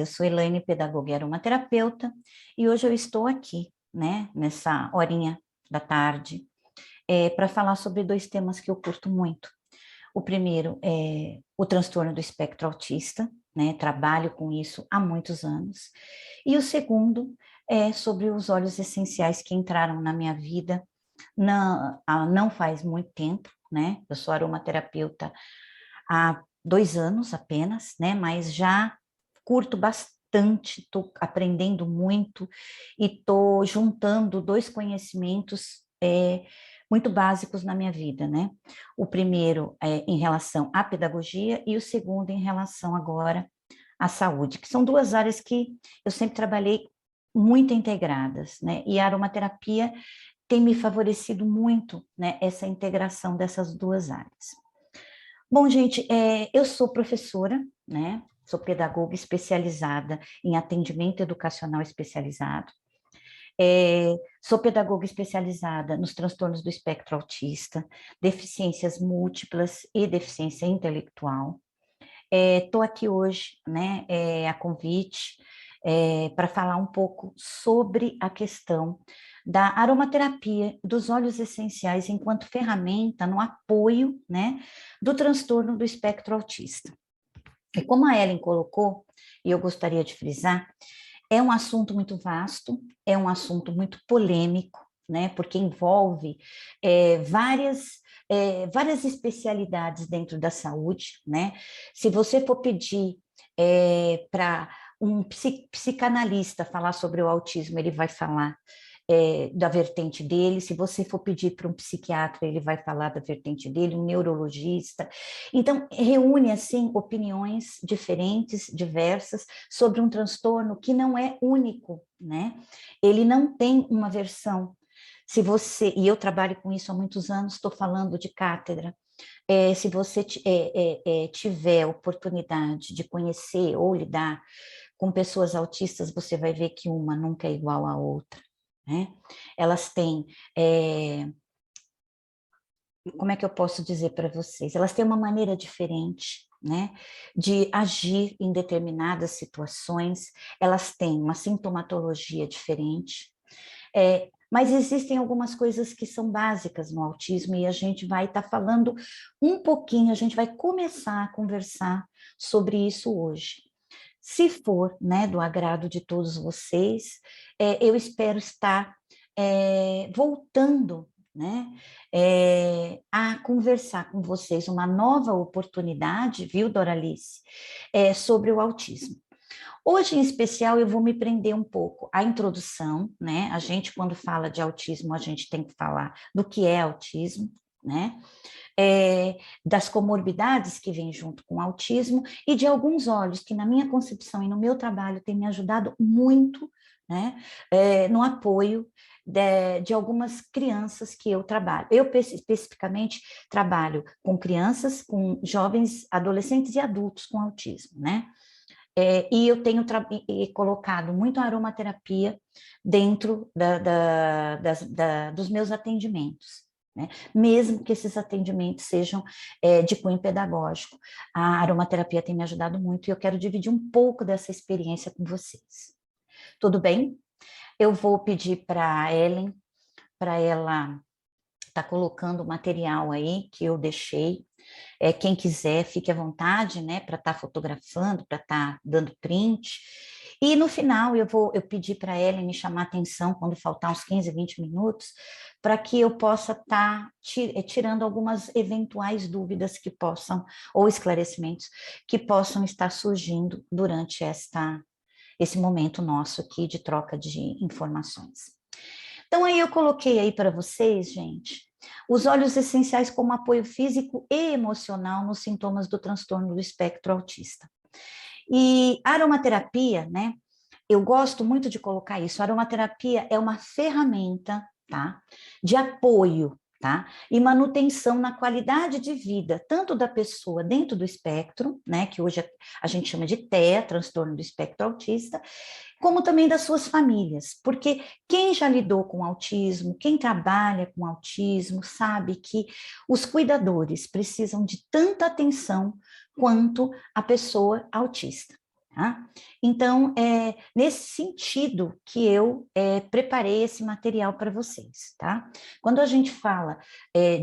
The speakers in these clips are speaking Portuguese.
Eu sou Elaine, pedagoga e aromaterapeuta, e hoje eu estou aqui, né, nessa horinha da tarde, para falar sobre dois temas que eu curto muito. O primeiro é o transtorno do espectro autista, né, trabalho com isso há muitos anos, e o segundo é sobre os óleos essenciais que entraram na minha vida não faz muito tempo, né, eu sou aromaterapeuta há 2 anos apenas, né, mas já curto bastante, estou aprendendo muito e estou juntando dois conhecimentos muito básicos na minha vida, né? O primeiro é em relação à pedagogia e o segundo em relação agora à saúde, que são duas áreas que eu sempre trabalhei muito integradas, né? E a aromaterapia tem me favorecido muito, né, essa integração dessas duas áreas. Bom, gente, eu sou professora, né? Sou pedagoga especializada em atendimento educacional especializado. Sou pedagoga especializada nos transtornos do espectro autista, deficiências múltiplas e deficiência intelectual. Estou aqui hoje, né, a convite, para falar um pouco sobre a questão da aromaterapia, dos óleos essenciais enquanto ferramenta no apoio, né, do transtorno do espectro autista. E como a Ellen colocou, e eu gostaria de frisar, é um assunto muito vasto, é um assunto muito polêmico, né, porque envolve várias especialidades dentro da saúde, né? Se você for pedir para um psicanalista falar sobre o autismo, ele vai falar da vertente dele. Se você for pedir para um psiquiatra, ele vai falar da vertente dele, um neurologista. Então, reúne, assim, opiniões diferentes, diversas, sobre um transtorno que não é único, né? Ele não tem uma versão. Se você, e eu trabalho com isso há muitos anos, estou falando de cátedra, se você tiver oportunidade de conhecer ou lidar com pessoas autistas, você vai ver que uma nunca é igual à outra, né? Elas têm, como é que eu posso dizer para vocês? Elas têm uma maneira diferente, né, de agir em determinadas situações, elas têm uma sintomatologia diferente, mas existem algumas coisas que são básicas no autismo e a gente vai estar falando um pouquinho, a gente vai começar a conversar sobre isso hoje. Se for, né, do agrado de todos vocês, eu espero estar voltando, né, a conversar com vocês uma nova oportunidade, viu, Doralice, sobre o autismo. Hoje, em especial, eu vou me prender um pouco à introdução, né? A gente, quando fala de autismo, a gente tem que falar do que é autismo, né? Das comorbidades que vêm junto com o autismo e de alguns olhos que, na minha concepção e no meu trabalho, têm me ajudado muito, né, no apoio de algumas crianças que eu trabalho. Eu, especificamente, trabalho com crianças, com jovens, adolescentes e adultos com autismo, né? E eu tenho colocado muito a aromaterapia dentro dos meus atendimentos, né? Mesmo que esses atendimentos sejam de cunho pedagógico. A aromaterapia tem me ajudado muito e eu quero dividir um pouco dessa experiência com vocês. Tudo bem? Eu vou pedir para a Ellen, para ela estar colocando o material aí que eu deixei. Quem quiser, fique à vontade, né, para estar fotografando, para estar dando print. E no final eu pedi para a Ellen me chamar a atenção quando faltar uns 15, 20 minutos, para que eu possa estar tirando algumas eventuais dúvidas que possam, ou esclarecimentos, que possam estar surgindo durante esse momento nosso aqui de troca de informações. Então, aí eu coloquei aí para vocês, gente, os óleos essenciais como apoio físico e emocional nos sintomas do transtorno do espectro autista. E a aromaterapia, né, eu gosto muito de colocar isso, a aromaterapia é uma ferramenta, tá, de apoio, tá, e manutenção na qualidade de vida, tanto da pessoa dentro do espectro, né, que hoje a gente chama de TEA, transtorno do espectro autista, como também das suas famílias, porque quem já lidou com autismo, quem trabalha com autismo, sabe que os cuidadores precisam de tanta atenção quanto a pessoa autista. Tá? Então, é nesse sentido que eu preparei esse material para vocês, tá? Quando a gente fala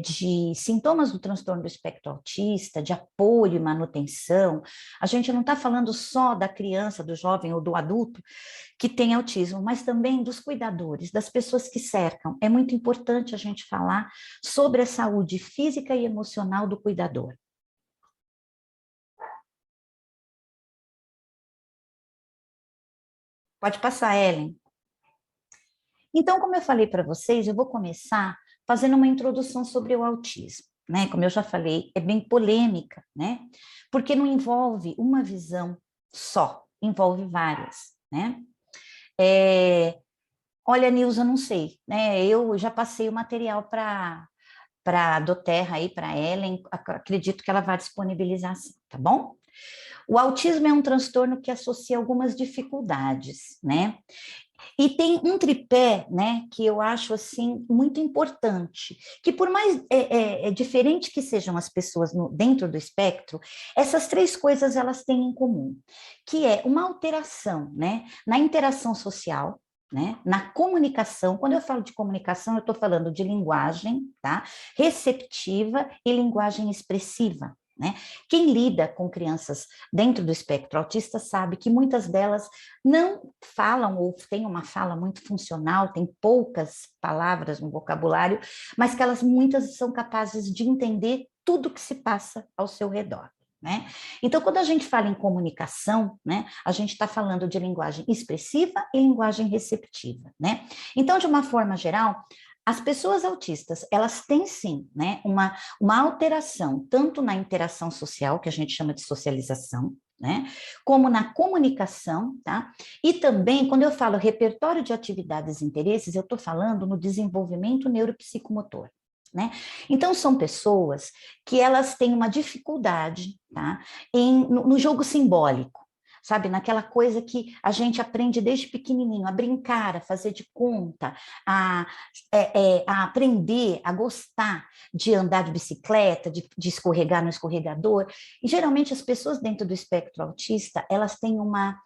de sintomas do transtorno do espectro autista, de apoio e manutenção, a gente não está falando só da criança, do jovem ou do adulto que tem autismo, mas também dos cuidadores, das pessoas que cercam. É muito importante a gente falar sobre a saúde física e emocional do cuidador. Pode passar, Ellen. Então, como eu falei para vocês, eu vou começar fazendo uma introdução sobre o autismo, né? Como eu já falei, é bem polêmica, né? Porque não envolve uma visão só, envolve várias, né? É, olha, Nilza, não sei, né? Eu já passei o material para a Doterra aí, para a Ellen, acredito que ela vai disponibilizar, sim, tá bom? O autismo é um transtorno que associa algumas dificuldades, né? E tem um tripé, né, que eu acho assim muito importante, que por mais diferente que sejam as pessoas dentro do espectro, essas três coisas elas têm em comum, que é uma alteração, né, na interação social, né, na comunicação. Quando eu falo de comunicação, eu estou falando de linguagem, tá, receptiva e linguagem expressiva. Né? Quem lida com crianças dentro do espectro autista sabe que muitas delas não falam ou têm uma fala muito funcional, tem poucas palavras no vocabulário, mas que elas muitas são capazes de entender tudo que se passa ao seu redor. Né? Então, quando a gente fala em comunicação, né, a gente está falando de linguagem expressiva e linguagem receptiva. Né? Então, de uma forma geral, as pessoas autistas, elas têm sim, né, uma alteração, tanto na interação social, que a gente chama de socialização, né, como na comunicação, tá? E também, quando eu falo repertório de atividades e interesses, eu estou falando no desenvolvimento neuropsicomotor. Né? Então, são pessoas que elas têm uma dificuldade, tá? No jogo simbólico, sabe? Naquela coisa que a gente aprende desde pequenininho, a brincar, a fazer de conta, a, a aprender, a gostar de andar de bicicleta, de escorregar no escorregador. E geralmente as pessoas dentro do espectro autista, elas têm uma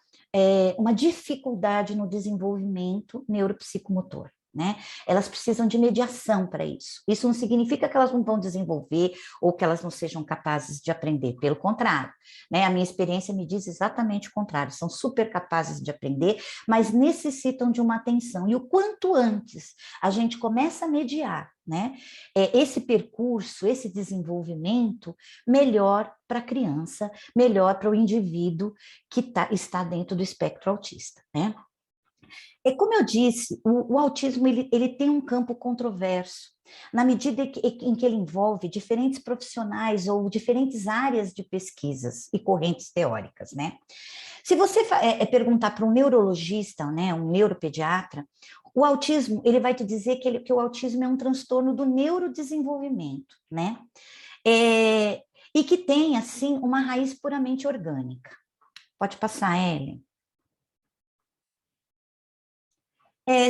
dificuldade no desenvolvimento neuropsicomotor. Né? Elas precisam de mediação para isso. Isso não significa que elas não vão desenvolver ou que elas não sejam capazes de aprender, pelo contrário, né? A minha experiência me diz exatamente o contrário, são super capazes de aprender, mas necessitam de uma atenção. E o quanto antes a gente começa a mediar, né? Esse percurso, esse desenvolvimento, melhor para a criança, melhor para o indivíduo que está dentro do espectro autista, né? É como eu disse, o autismo ele tem um campo controverso, na medida em que ele envolve diferentes profissionais ou diferentes áreas de pesquisas e correntes teóricas, né? Se você perguntar para um neurologista, né, um neuropediatra, o autismo, ele vai te dizer que o autismo é um transtorno do neurodesenvolvimento, né? E que tem, assim, uma raiz puramente orgânica. Pode passar, Ellen.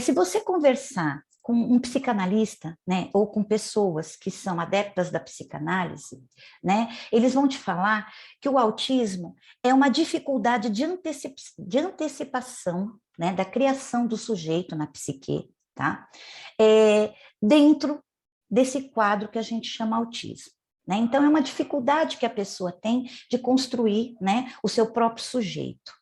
Se você conversar com um psicanalista, né, ou com pessoas que são adeptas da psicanálise, né, eles vão te falar que o autismo é uma dificuldade de antecipação, né, da criação do sujeito na psique, tá? Dentro desse quadro que a gente chama autismo. Né? Então, é uma dificuldade que a pessoa tem de construir, né, o seu próprio sujeito.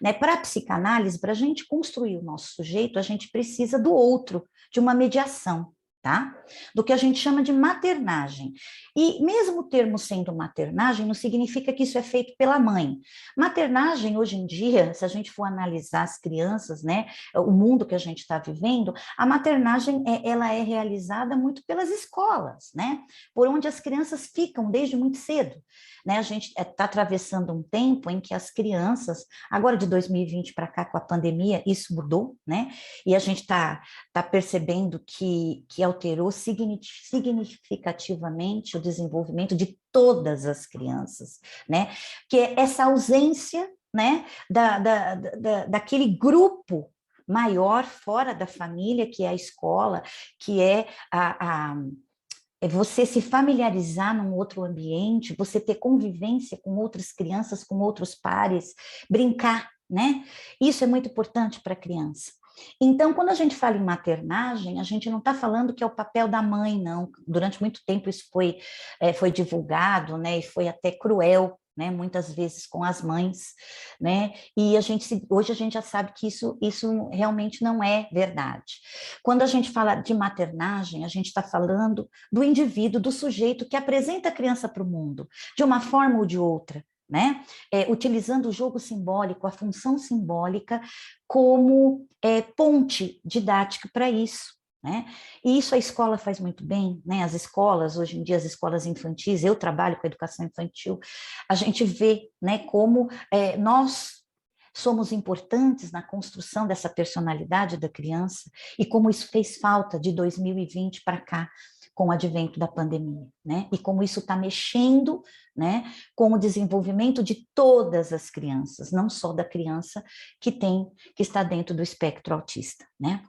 Né? Para a psicanálise, para a gente construir o nosso sujeito, a gente precisa do outro, de uma mediação, tá? Do que a gente chama de maternagem. E mesmo o termo sendo maternagem, não significa que isso é feito pela mãe. Maternagem, hoje em dia, se a gente for analisar as crianças, né, o mundo que a gente está vivendo, a maternagem ela é realizada muito pelas escolas, né? Por onde as crianças ficam desde muito cedo. Né? A gente está atravessando um tempo em que as crianças, agora de 2020 para cá, com a pandemia, isso mudou, né? E a gente está percebendo que alterou significativamente o desenvolvimento de todas as crianças, né? Que é essa ausência, né, daquele grupo maior fora da família, que é a escola, que é é você se familiarizar num outro ambiente, você ter convivência com outras crianças, com outros pares, brincar, né? Isso é muito importante para a criança. Então, quando a gente fala em maternagem, a gente não está falando que é o papel da mãe, não. Durante muito tempo isso foi divulgado, né? E foi até cruel, né? Muitas vezes com as mães, né? E hoje a gente já sabe que isso realmente não é verdade. Quando a gente fala de maternagem, a gente está falando do indivíduo, do sujeito que apresenta a criança para o mundo, de uma forma ou de outra, né? Utilizando o jogo simbólico, a função simbólica, como ponte didática para isso. Né? E isso a escola faz muito bem, né? As escolas, hoje em dia, as escolas infantis, eu trabalho com educação infantil, a gente vê, né, como nós somos importantes na construção dessa personalidade da criança e como isso fez falta de 2020 para cá, com o advento da pandemia, né? E como isso está mexendo, né, com o desenvolvimento de todas as crianças, não só da criança que está dentro do espectro autista, né?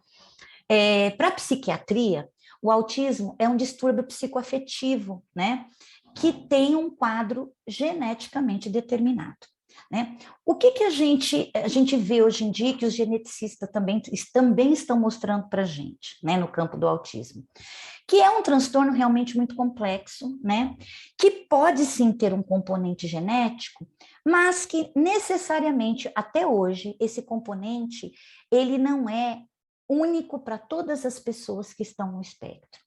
Para a psiquiatria, o autismo é um distúrbio psicoafetivo, né, que tem um quadro geneticamente determinado. Né? O que a gente vê hoje em dia que os geneticistas também estão mostrando para a gente, né, no campo do autismo? Que é um transtorno realmente muito complexo, né? Que pode sim ter um componente genético, mas que necessariamente, até hoje, esse componente, ele não é único para todas as pessoas que estão no espectro.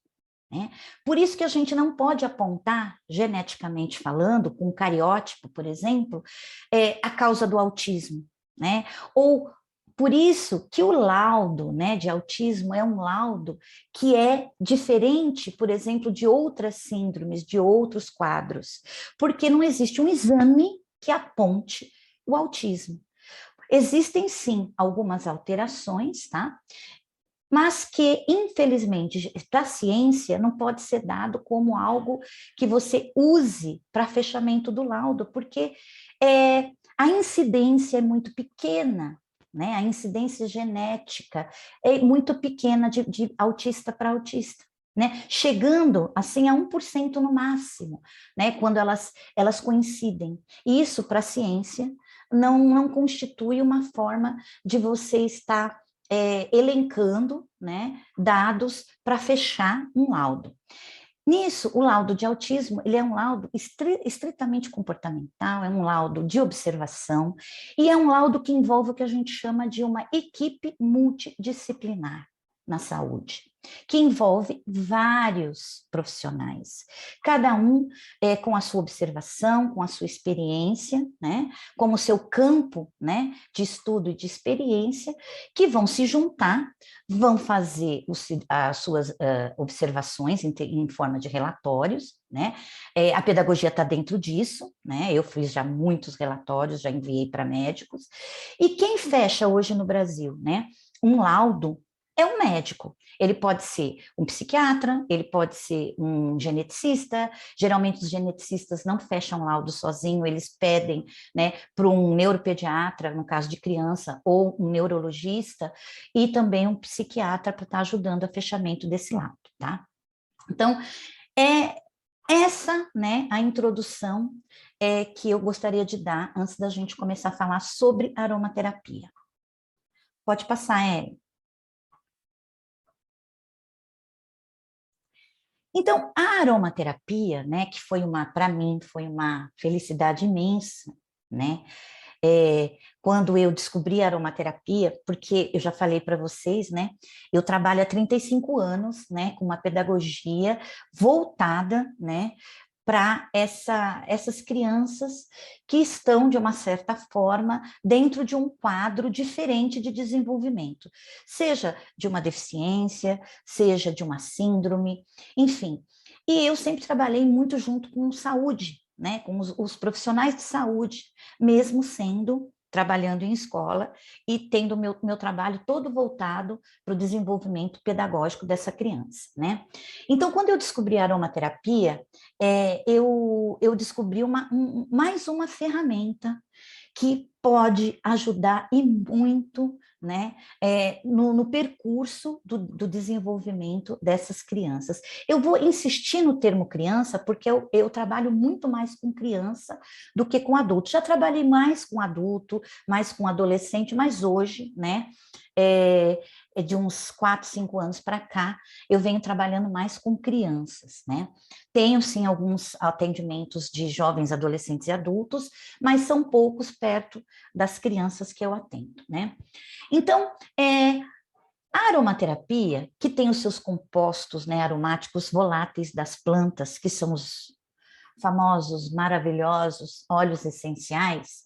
Né? Por isso que a gente não pode apontar, geneticamente falando, com um cariótipo, por exemplo, a causa do autismo, né? Ou por isso que o laudo, né, de autismo é um laudo que é diferente, por exemplo, de outras síndromes, de outros quadros, porque não existe um exame que aponte o autismo. Existem sim algumas alterações, tá? Mas que, infelizmente, para a ciência não pode ser dado como algo que você use para fechamento do laudo, porque a incidência é muito pequena, né? A incidência genética é muito pequena de autista para autista. Né? Chegando assim a 1% no máximo, né? Quando elas coincidem. E isso para a ciência não constitui uma forma de você estar elencando, né, dados para fechar um laudo. Nisso, o laudo de autismo, ele é um laudo estritamente comportamental, é um laudo de observação e é um laudo que envolve o que a gente chama de uma equipe multidisciplinar na saúde, que envolve vários profissionais, cada um com a sua observação, com a sua experiência, né, como o seu campo, né, de estudo e de experiência, que vão se juntar, vão fazer as suas observações em forma de relatórios, né? A pedagogia está dentro disso, né? Eu fiz já muitos relatórios, já enviei para médicos. E quem fecha hoje no Brasil, né? Um laudo é um médico. Ele pode ser um psiquiatra, ele pode ser um geneticista. Geralmente os geneticistas não fecham laudo sozinho, eles pedem, né, para um neuropediatra, no caso de criança, ou um neurologista, e também um psiquiatra para estar ajudando a fechamento desse laudo, tá? Então, é essa, né, a introdução que eu gostaria de dar antes da gente começar a falar sobre aromaterapia. Pode passar, Ellen. Então, a aromaterapia, né, que para mim, foi uma felicidade imensa, né? Quando eu descobri a aromaterapia, porque eu já falei para vocês, né? Eu trabalho há 35 anos, né, com uma pedagogia voltada, né, para essas crianças que estão, de uma certa forma, dentro de um quadro diferente de desenvolvimento, seja de uma deficiência, seja de uma síndrome, enfim. E eu sempre trabalhei muito junto com saúde, né, com os profissionais de saúde, mesmo trabalhando em escola e tendo meu trabalho todo voltado para o desenvolvimento pedagógico dessa criança, né? Então, quando eu descobri a aromaterapia, eu descobri mais uma ferramenta que pode ajudar e muito, né, no percurso do desenvolvimento dessas crianças. Eu vou insistir no termo criança, porque eu trabalho muito mais com criança do que com adulto. Já trabalhei mais com adulto, mais com adolescente, mas hoje, né, de uns 4, 5 anos para cá, eu venho trabalhando mais com crianças, né? Tenho, sim, alguns atendimentos de jovens, adolescentes e adultos, mas são poucos perto das crianças que eu atendo, né? Então, a aromaterapia, que tem os seus compostos, né, aromáticos voláteis das plantas, que são os famosos, maravilhosos óleos essenciais,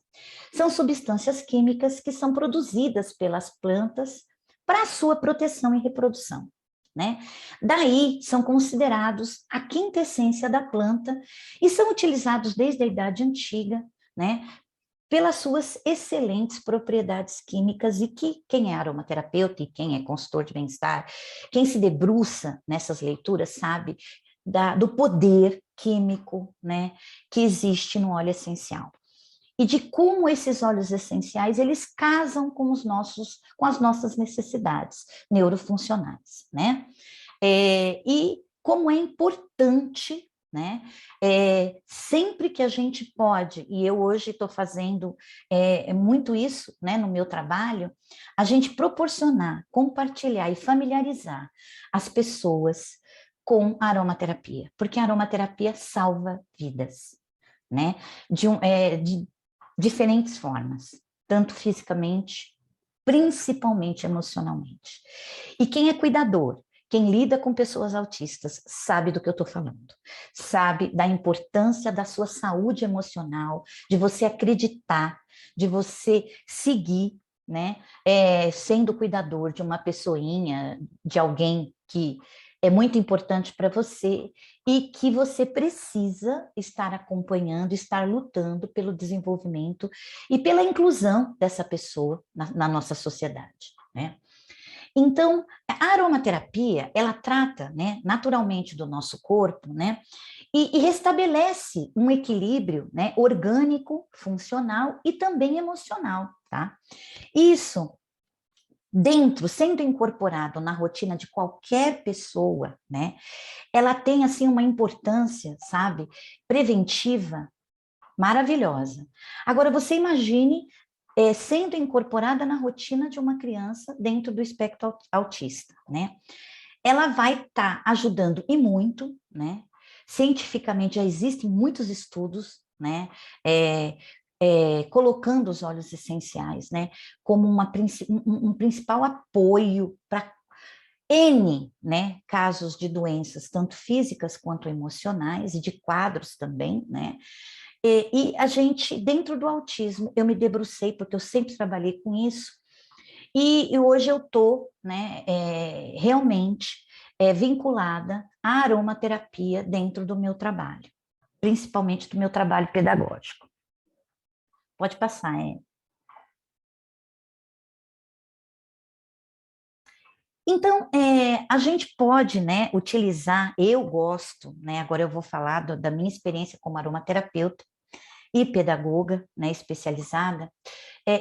são substâncias químicas que são produzidas pelas plantas para a sua proteção e reprodução, né? Daí são considerados a quintessência da planta e são utilizados desde a Idade Antiga, né? Pelas suas excelentes propriedades químicas e que quem é aromaterapeuta e quem é consultor de bem-estar, quem se debruça nessas leituras sabe do poder químico, né, que existe no óleo essencial e de como esses óleos essenciais eles casam com com as nossas necessidades neurofuncionais, né? E como é importante, né? Sempre que a gente pode, e eu hoje estou fazendo muito isso, né, no meu trabalho, a gente proporcionar, compartilhar e familiarizar as pessoas com a aromaterapia, porque a aromaterapia salva vidas, né? De diferentes formas, tanto fisicamente, principalmente emocionalmente. E quem é cuidador, quem lida com pessoas autistas, sabe do que eu estou falando, sabe da importância da sua saúde emocional, de você acreditar, de você seguir, né, sendo cuidador de uma pessoinha, de alguém que é muito importante para você e que você precisa estar acompanhando, estar lutando pelo desenvolvimento e pela inclusão dessa pessoa na nossa sociedade, né? Então, a aromaterapia, ela trata, né, naturalmente do nosso corpo, né, e restabelece um equilíbrio, né, orgânico, funcional e também emocional, tá? Isso sendo incorporado na rotina de qualquer pessoa, né, ela tem, assim, uma importância, sabe, preventiva maravilhosa. Agora, você imagine sendo incorporada na rotina de uma criança dentro do espectro autista, né? Ela vai estar ajudando e muito, né? Cientificamente já existem muitos estudos, né? Colocando os óleos essenciais, né? Como um principal apoio para N, né, casos de doenças, tanto físicas quanto emocionais, e de quadros também, né? E a gente, dentro do autismo, eu me debrucei, porque eu sempre trabalhei com isso, e hoje eu estou, né, realmente vinculada à aromaterapia dentro do meu trabalho, principalmente do meu trabalho pedagógico. Pode passar, Então, a gente pode, né, utilizar, eu gosto, né, agora eu vou falar da minha experiência como aromaterapeuta e pedagoga, né, especializada,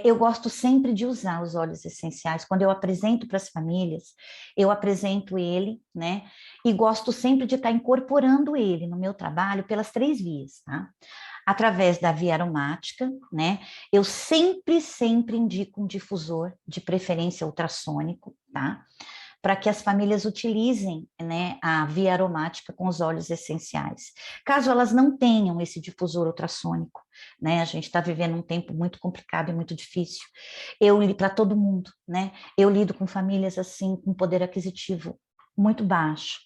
eu gosto sempre de usar os óleos essenciais. Quando eu apresento para as famílias, eu apresento ele, né? E gosto sempre de estar incorporando ele no meu trabalho pelas 3 vias, tá? Através da via aromática, né? Eu sempre indico um difusor, de preferência ultrassônico, tá? Para que as famílias utilizem, né, a via aromática com os óleos essenciais. Caso elas não tenham esse difusor ultrassônico, né, a gente está vivendo um tempo muito complicado e muito difícil. Eu lido para todo mundo, né? Eu lido com famílias assim com poder aquisitivo muito baixo.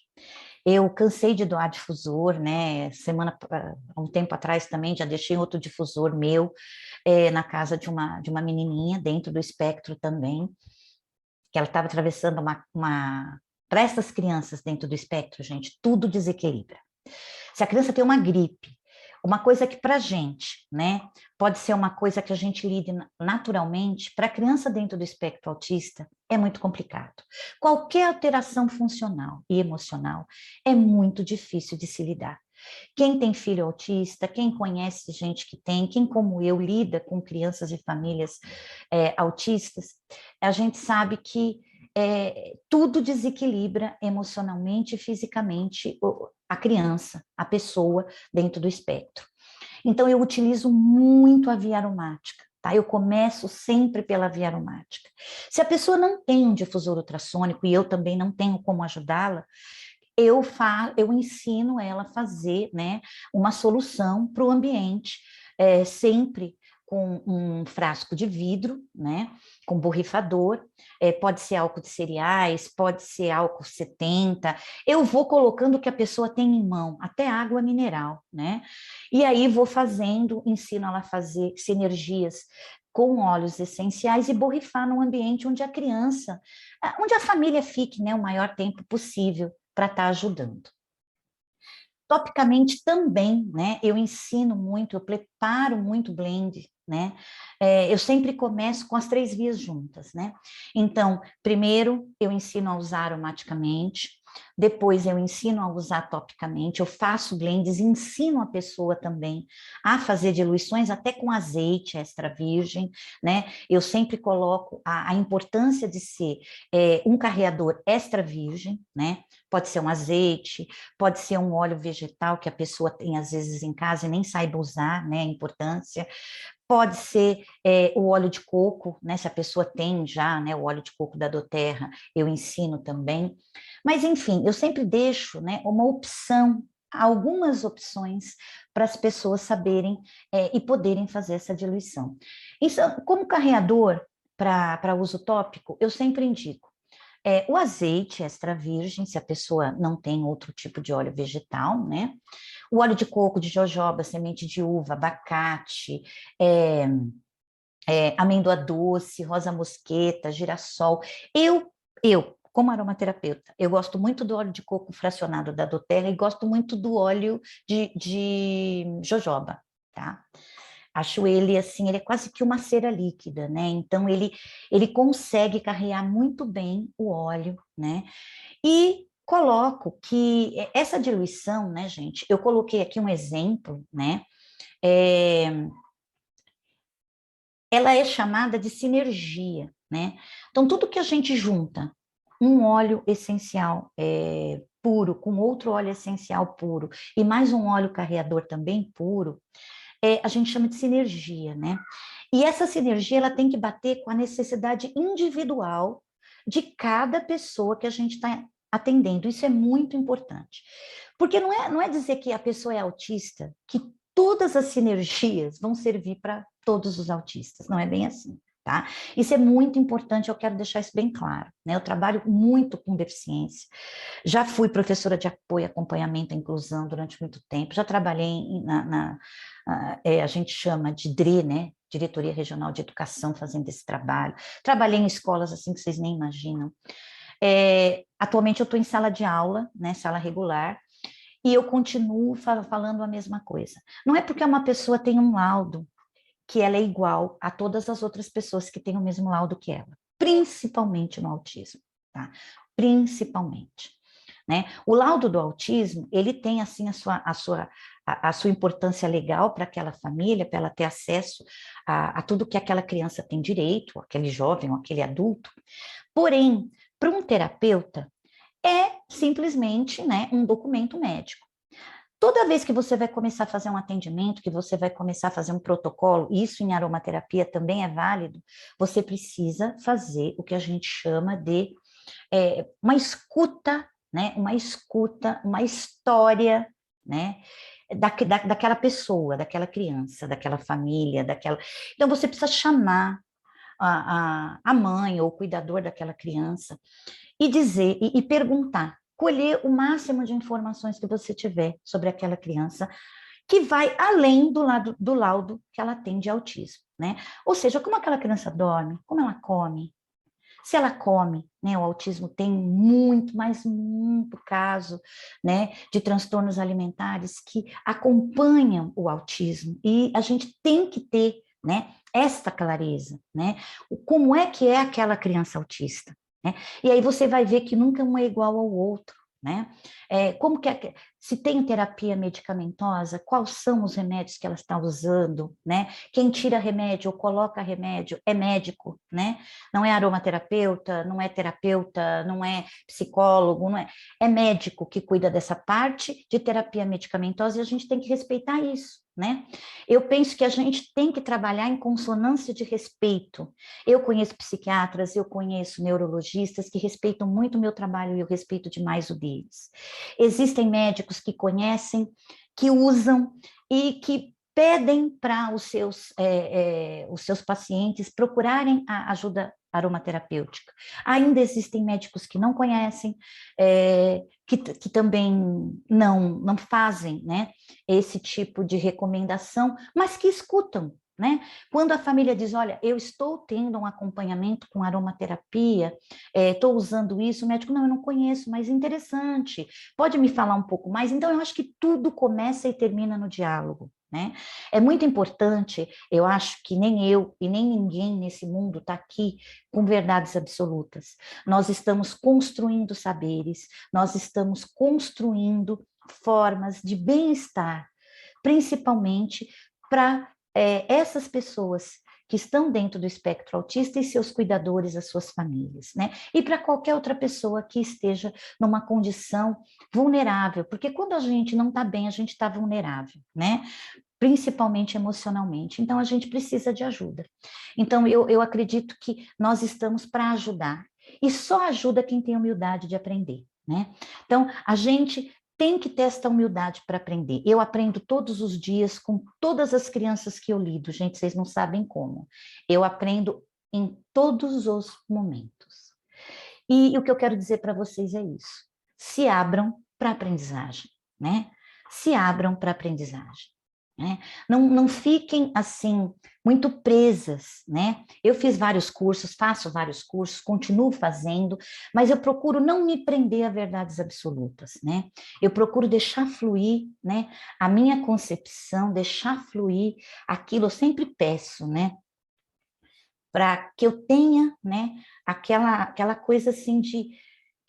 Eu cansei de doar difusor, né? Há um tempo atrás também já deixei outro difusor meu na casa de uma menininha dentro do espectro também, que ela estava atravessando para essas crianças dentro do espectro, gente, tudo desequilibra. Se a criança tem uma gripe, uma coisa que para a gente, né, pode ser uma coisa que a gente lide naturalmente, para a criança dentro do espectro autista é muito complicado. Qualquer alteração funcional e emocional é muito difícil de se lidar, Quem tem filho autista, quem conhece gente que tem, quem como eu lida com crianças e famílias autistas, a gente sabe que tudo desequilibra emocionalmente e fisicamente a criança, a pessoa dentro do espectro. Então, eu utilizo muito a via aromática, tá? Eu começo sempre pela via aromática. Se a pessoa não tem um difusor ultrassônico e eu também não tenho como ajudá-la, eu ensino ela a fazer, né, uma solução para o ambiente, sempre com um frasco de vidro, né, com borrifador, pode ser álcool de cereais, pode ser álcool 70, eu vou colocando o que a pessoa tem em mão, até água mineral, né, e aí vou fazendo, ensino ela a fazer sinergias com óleos essenciais e borrifar num ambiente onde a criança, onde a família fique, né, o maior tempo possível para estar ajudando. Topicamente também, né? Eu ensino muito, eu preparo muito blend, né? Eu sempre começo com as 3 vias juntas, né? Então, primeiro eu ensino a usar aromaticamente, depois eu ensino a usar topicamente, eu faço blends, ensino a pessoa também a fazer diluições até com azeite extra virgem, né? Eu sempre coloco a importância de ser um carreador extra virgem, né? Pode ser um azeite, pode ser um óleo vegetal que a pessoa tem às vezes em casa e nem saiba usar, né, a importância. Pode ser o óleo de coco, né, se a pessoa tem já, né, o óleo de coco da doTERRA, eu ensino também. Mas, enfim, eu sempre deixo, né, uma opção, algumas opções para as pessoas saberem e poderem fazer essa diluição. Isso, como carreador para uso tópico, eu sempre indico o azeite extra virgem, se a pessoa não tem outro tipo de óleo vegetal, né? O óleo de coco, de jojoba, semente de uva, abacate, amêndoa doce, rosa mosqueta, girassol. Como aromaterapeuta, eu gosto muito do óleo de coco fracionado da doTERRA e gosto muito do óleo de jojoba, tá? Acho ele assim, ele é quase que uma cera líquida, né? Então ele consegue carregar muito bem o óleo, né? E coloco que essa diluição, né, gente? Eu coloquei aqui um exemplo, né? É, ela é chamada de sinergia, né? Então tudo que a gente junta, um óleo essencial puro com outro óleo essencial puro e mais um óleo carreador também puro, a gente chama de sinergia, né? E essa sinergia ela tem que bater com a necessidade individual de cada pessoa que a gente está atendendo. Isso é muito importante. Porque não é dizer que a pessoa é autista, que todas as sinergias vão servir para todos os autistas. Não é bem assim. Tá? Isso é muito importante, eu quero deixar isso bem claro, né? Eu trabalho muito com deficiência, já fui professora de apoio, acompanhamento à inclusão durante muito tempo, já trabalhei a gente chama de DRE, né? Diretoria Regional de Educação, fazendo esse trabalho. Trabalhei em escolas assim que vocês nem imaginam. Atualmente eu estou em sala de aula, né? Sala regular, e eu continuo falando a mesma coisa. Não é porque uma pessoa tem um laudo que ela é igual a todas as outras pessoas que têm o mesmo laudo que ela, principalmente no autismo, tá? Principalmente. Né? O laudo do autismo, ele tem assim a sua importância legal para aquela família, para ela ter acesso a tudo que aquela criança tem direito, aquele jovem ou aquele adulto. Porém, para um terapeuta, é simplesmente, né, um documento médico. Toda vez que você vai começar a fazer um atendimento, que você vai começar a fazer um protocolo, isso em aromaterapia também é válido, você precisa fazer o que a gente chama de uma escuta, né? Uma escuta, uma história, né? Daquela pessoa, daquela criança, daquela família, daquela. Então você precisa chamar a mãe ou o cuidador daquela criança e dizer e perguntar, colher o máximo de informações que você tiver sobre aquela criança, que vai além do laudo que ela tem de autismo, né? Ou seja, como aquela criança dorme, como ela come, se ela come, né, o autismo tem muito, mas muito caso, né, de transtornos alimentares que acompanham o autismo e a gente tem que ter, né, esta clareza, né, como é que é aquela criança autista, né? E aí você vai ver que nunca um é igual ao outro, né? Como que se tem terapia medicamentosa, quais são os remédios que ela está usando, né? Quem tira remédio ou coloca remédio é médico, né? Não é aromaterapeuta, não é terapeuta, não é psicólogo, não é, é médico que cuida dessa parte de terapia medicamentosa e a gente tem que respeitar isso, né? Eu penso que a gente tem que trabalhar em consonância de respeito. Eu conheço psiquiatras, eu conheço neurologistas que respeitam muito o meu trabalho e eu respeito demais o deles. Existem médicos que conhecem, que usam e que pedem para os seus pacientes procurarem a ajuda aromaterapêutica. Ainda existem médicos que não conhecem, que também não fazem, né, esse tipo de recomendação, mas que escutam, né? Quando a família diz, olha, eu estou tendo um acompanhamento com aromaterapia, estou usando isso, o médico, não, eu não conheço, mas interessante, pode me falar um pouco mais? Então, eu acho que tudo começa e termina no diálogo, né? É muito importante, eu acho que nem eu e nem ninguém nesse mundo está aqui com verdades absolutas. Nós estamos construindo saberes, nós estamos construindo formas de bem-estar, principalmente para essas pessoas que estão dentro do espectro autista e seus cuidadores, as suas famílias, né? E para qualquer outra pessoa que esteja numa condição vulnerável, porque quando a gente não está bem, a gente está vulnerável, né? Principalmente emocionalmente. Então, a gente precisa de ajuda. Então, eu acredito que nós estamos para ajudar. E só ajuda quem tem humildade de aprender, né? Então, a gente tem que ter esta humildade para aprender. Eu aprendo todos os dias com todas as crianças que eu lido. Gente, vocês não sabem como. Eu aprendo em todos os momentos. E o que eu quero dizer para vocês é isso. Se abram para a aprendizagem, né? Se abram para a aprendizagem. Né? Não fiquem assim muito presas, né? Eu fiz vários cursos, faço vários cursos, continuo fazendo, mas eu procuro não me prender a verdades absolutas, né? Eu procuro deixar fluir, né? A minha concepção, deixar fluir aquilo, eu sempre peço, né? Para que eu tenha, né? Aquela coisa assim de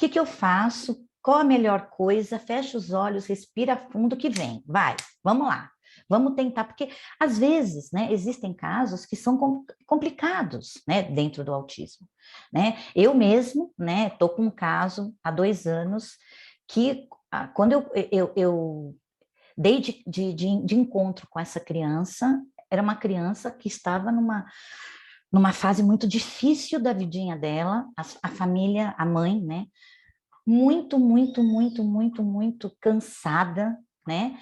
o que eu faço, qual a melhor coisa, fecha os olhos, respira fundo que vem, vai, vamos lá. Vamos tentar, porque às vezes, né, existem casos que são complicados, né, dentro do autismo, né? Eu mesmo, né, tô com um caso há 2 anos que quando eu dei de encontro com essa criança, era uma criança que estava numa fase muito difícil da vidinha dela, a família, a mãe, né, muito, muito, muito, muito, muito cansada, né?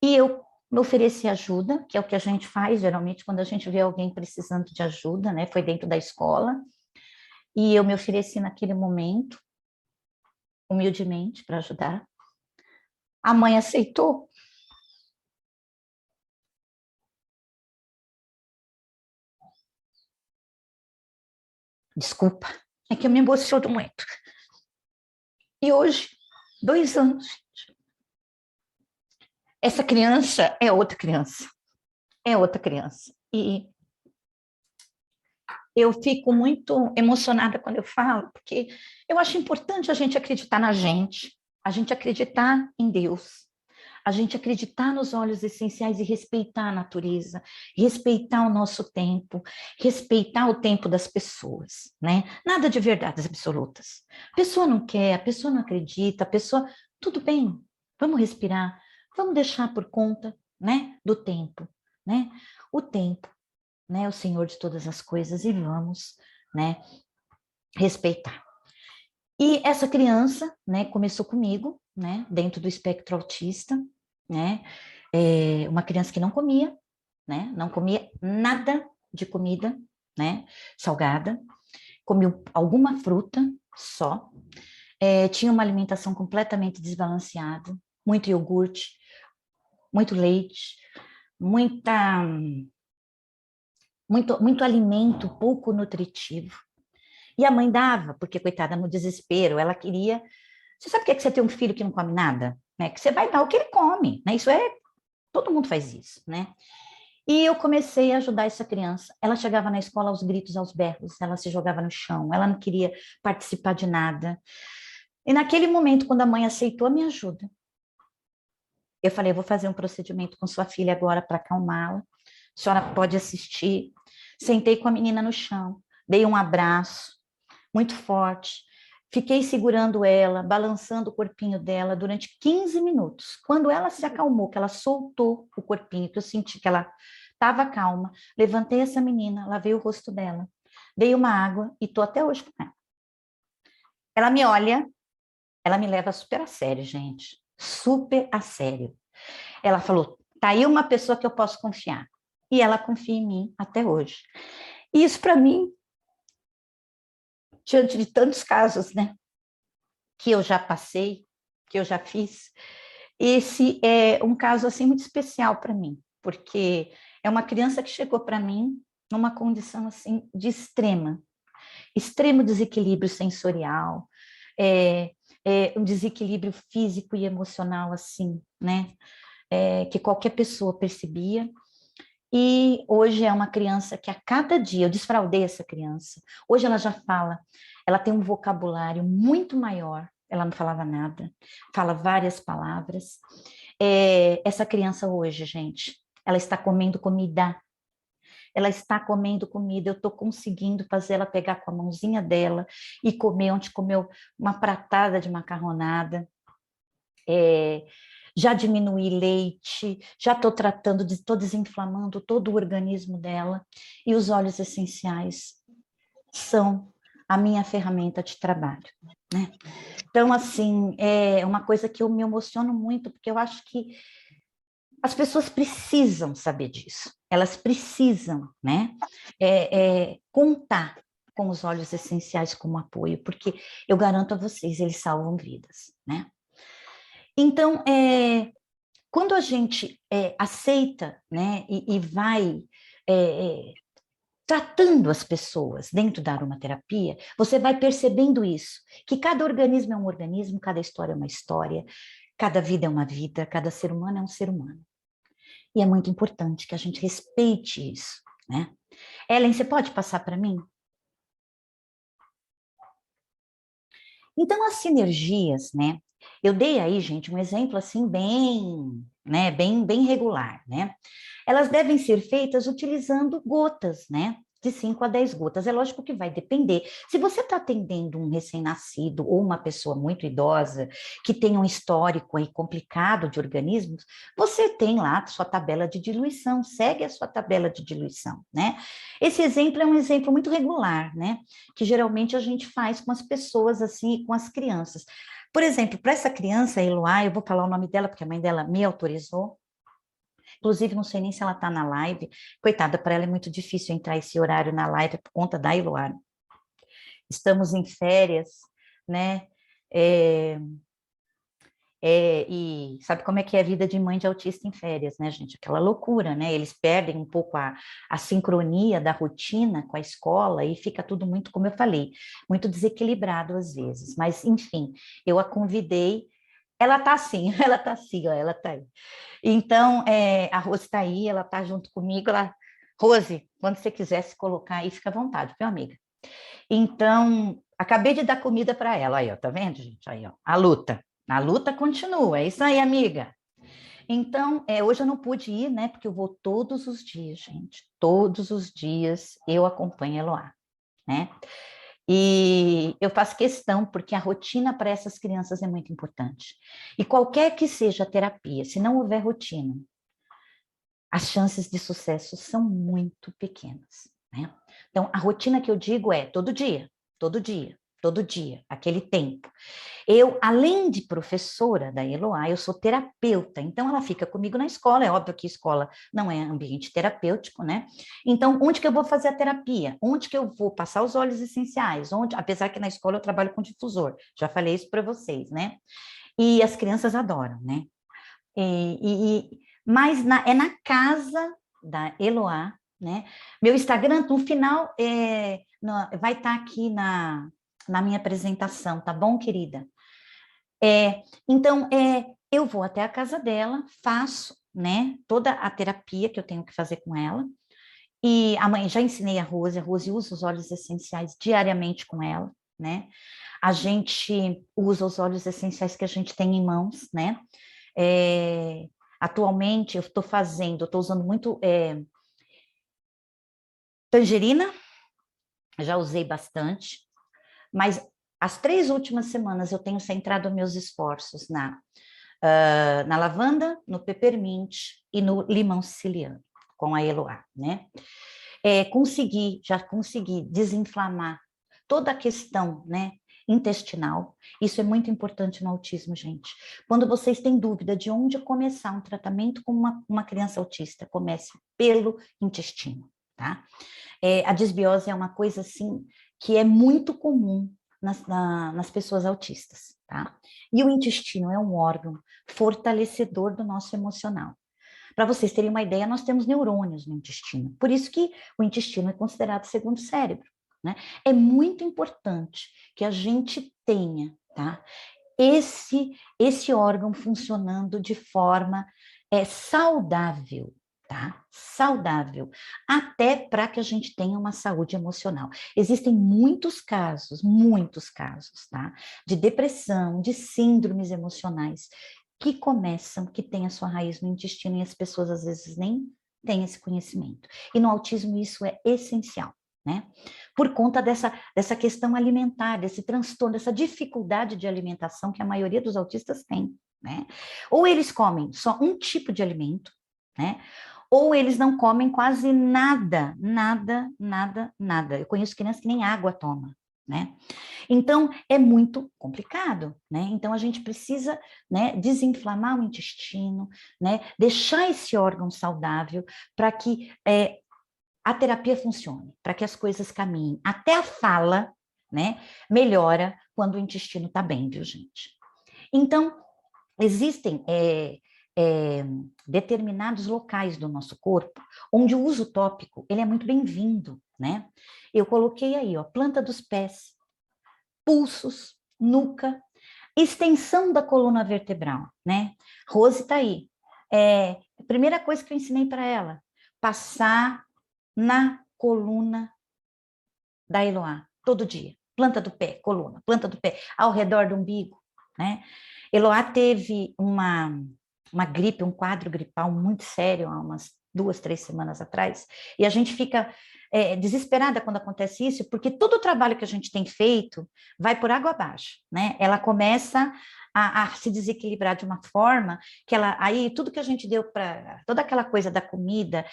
E eu me ofereci ajuda, que é o que a gente faz geralmente quando a gente vê alguém precisando de ajuda, né? Foi dentro da escola. E eu me ofereci naquele momento, humildemente, para ajudar. A mãe aceitou. Desculpa, é que eu me emociono muito. E hoje, 2 anos, essa criança é outra criança. É outra criança. E eu fico muito emocionada quando eu falo, porque eu acho importante a gente acreditar na gente, a gente acreditar em Deus, a gente acreditar nos óleos essenciais e respeitar a natureza, respeitar o nosso tempo, respeitar o tempo das pessoas, né? Nada de verdades absolutas. A pessoa não quer, a pessoa não acredita, a pessoa, tudo bem, vamos respirar, vamos deixar por conta, né, do tempo, né? O tempo, né, o Senhor de todas as coisas e vamos, né, respeitar. E essa criança, né, começou comigo, né, dentro do espectro autista, né, uma criança que não comia, né, não comia nada de comida, né, salgada, comia alguma fruta só, tinha uma alimentação completamente desbalanceada, muito iogurte, muito leite, muita, muito alimento pouco nutritivo. E a mãe dava, porque, coitada, no desespero, ela queria. Você sabe o que é que você tem um filho que não come nada? Né? Que você vai dar o que ele come, né? Isso é. Todo mundo faz isso, né? E eu comecei a ajudar essa criança. Ela chegava na escola aos gritos, aos berros, ela se jogava no chão, ela não queria participar de nada. E naquele momento, quando a mãe aceitou a minha ajuda, eu falei, eu vou fazer um procedimento com sua filha agora para acalmá-la. A senhora pode assistir. Sentei com a menina no chão, dei um abraço muito forte, fiquei segurando ela, balançando o corpinho dela durante 15 minutos. Quando ela se acalmou, que ela soltou o corpinho, que eu senti que ela estava calma, levantei essa menina, lavei o rosto dela, dei uma água e estou até hoje com ela. Ela me olha, ela me leva super a sério, gente. Super a sério. Ela falou, tá aí uma pessoa que eu posso confiar. E ela confia em mim até hoje. E isso para mim, diante de tantos casos, né, que eu já passei, que eu já fiz, esse é um caso assim muito especial para mim, porque é uma criança que chegou para mim numa condição assim de extremo desequilíbrio sensorial, um desequilíbrio físico e emocional assim, né? Que qualquer pessoa percebia. E hoje é uma criança que a cada dia, eu desfraldei essa criança, hoje ela já fala, ela tem um vocabulário muito maior, ela não falava nada, fala várias palavras. Essa criança hoje, gente, ela está comendo comida, ela está comendo comida, eu estou conseguindo fazer ela pegar com a mãozinha dela e comer, onde comeu uma pratada de macarronada, é, já diminui leite, já estou tratando, estou desinflamando todo o organismo dela, e os óleos essenciais são a minha ferramenta de trabalho, né? Então, assim, é uma coisa que eu me emociono muito, porque eu acho que as pessoas precisam saber disso, elas precisam, né, contar com os óleos essenciais como apoio, porque eu garanto a vocês, eles salvam vidas, né? Então, quando a gente aceita, né, e vai tratando as pessoas dentro da aromaterapia, você vai percebendo isso, que cada organismo é um organismo, cada história é uma história, cada vida é uma vida, cada ser humano é um ser humano. E é muito importante que a gente respeite isso, né? Ellen, você pode passar para mim? Então, as sinergias, né? Eu dei aí, gente, um exemplo assim bem, né, bem regular, né? Elas devem ser feitas utilizando gotas, né? De 5 a 10 gotas. É lógico que vai depender. Se você está atendendo um recém-nascido ou uma pessoa muito idosa que tem um histórico aí complicado de organismos, você tem lá a sua tabela de diluição, segue a sua tabela de diluição, né? Esse exemplo é um exemplo muito regular, né? Que geralmente a gente faz com as pessoas assim, com as crianças. Por exemplo, para essa criança, a Eloá, eu vou falar o nome dela porque a mãe dela me autorizou. Inclusive, não sei nem se ela está na live. Coitada, para ela é muito difícil entrar esse horário na live por conta da Eloá. Estamos em férias, né? É, e sabe como é que é a vida de mãe de autista em férias, né, gente? Aquela loucura, né? Eles perdem um pouco a sincronia da rotina com a escola e fica tudo muito, como eu falei, muito desequilibrado às vezes. Mas, enfim, eu a convidei. Ela tá assim, ela tá assim, ó, ela tá aí. Então, a Rose está aí, ela está junto comigo. Rose, quando você quiser se colocar aí, fica à vontade, viu, amiga? Então, acabei de dar comida para ela, aí, ó, tá vendo, gente? Aí, ó, a luta continua, é isso aí, amiga. Então, hoje eu não pude ir, né, porque eu vou todos os dias, gente, todos os dias eu acompanho a Eloá, né? E eu faço questão, porque a rotina para essas crianças é muito importante. E qualquer que seja a terapia, se não houver rotina, as chances de sucesso são muito pequenas, né? Então, a rotina que eu digo é todo dia, todo dia, todo dia, aquele tempo. Eu, além de professora da Eloá, eu sou terapeuta, então ela fica comigo na escola, é óbvio que escola não é ambiente terapêutico, né? Então, onde que eu vou fazer a terapia? Onde que eu vou passar os óleos essenciais? Onde, apesar que na escola eu trabalho com difusor, já falei isso para vocês, né? E as crianças adoram, né? Mas é na casa da Eloá, né? Meu Instagram, no final, vai estar aqui na minha apresentação, tá bom, querida? Então, eu vou até a casa dela, faço, né, toda a terapia que eu tenho que fazer com ela, e a mãe, já ensinei a Rose usa os óleos essenciais diariamente com ela, né? A gente usa os óleos essenciais que a gente tem em mãos, né? Atualmente eu estou usando muito tangerina, já usei bastante, mas as 3 últimas semanas eu tenho centrado meus esforços na lavanda, no peppermint e no limão siciliano, com a Eloá, né? Já consegui desinflamar toda a questão, né, intestinal. Isso é muito importante no autismo, gente. Quando vocês têm dúvida de onde começar um tratamento com uma criança autista, comece pelo intestino, tá? A desbiose é uma coisa, assim, que é muito comum nas pessoas autistas, tá? E o intestino é um órgão fortalecedor do nosso emocional. Para vocês terem uma ideia, nós temos neurônios no intestino. Por isso que o intestino é considerado o segundo cérebro, né? É muito importante que a gente tenha, tá? Esse órgão funcionando de forma saudável, tá? Saudável, até para que a gente tenha uma saúde emocional. Existem muitos casos, tá? De depressão, de síndromes emocionais que têm a sua raiz no intestino e as pessoas às vezes nem têm esse conhecimento. E no autismo isso é essencial, né? Por conta dessa questão alimentar, desse transtorno, dessa dificuldade de alimentação que a maioria dos autistas tem, né? Ou eles comem só um tipo de alimento, né? Ou eles não comem quase nada, nada, nada, nada. Eu conheço crianças que nem água toma, né? Então, é muito complicado, né? Então, a gente precisa, né, desinflamar o intestino, né, deixar esse órgão saudável para que a terapia funcione, para que as coisas caminhem. Até a fala, né, melhora quando o intestino está bem, viu, gente? Então, existem determinados locais do nosso corpo onde o uso tópico ele é muito bem-vindo, né? Eu coloquei aí, ó, planta dos pés, pulsos, nuca, extensão da coluna vertebral, né? Rose tá aí. A primeira coisa que eu ensinei para ela, passar na coluna da Eloá, todo dia. Planta do pé, coluna, planta do pé, ao redor do umbigo, né? Eloá teve uma gripe, um quadro gripal muito sério há umas 2, 3 semanas atrás, e a gente fica desesperada quando acontece isso, porque todo o trabalho que a gente tem feito vai por água abaixo, né? Ela começa a se desequilibrar de uma forma que aí tudo que a gente deu para, toda aquela coisa da comida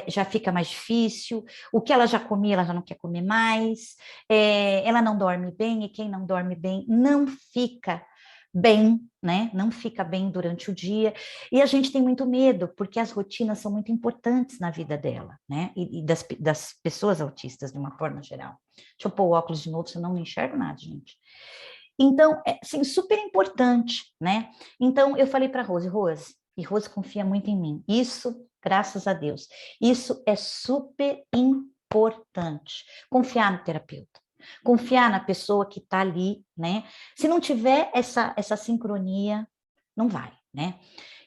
já fica mais difícil, o que ela já comia, ela já não quer comer mais, ela não dorme bem, e quem não dorme bem não fica bem, né? Não fica bem durante o dia. E a gente tem muito medo, porque as rotinas são muito importantes na vida dela, né? E das pessoas autistas, de uma forma geral. Deixa eu pôr o óculos de novo, senão não enxergo nada, gente. Então, assim, super importante, né? Então, eu falei para Rose, e Rose confia muito em mim. Isso, graças a Deus, isso é super importante. Confiar no terapeuta. Confiar na pessoa que está ali, né? Se não tiver essa sincronia, não vai, né?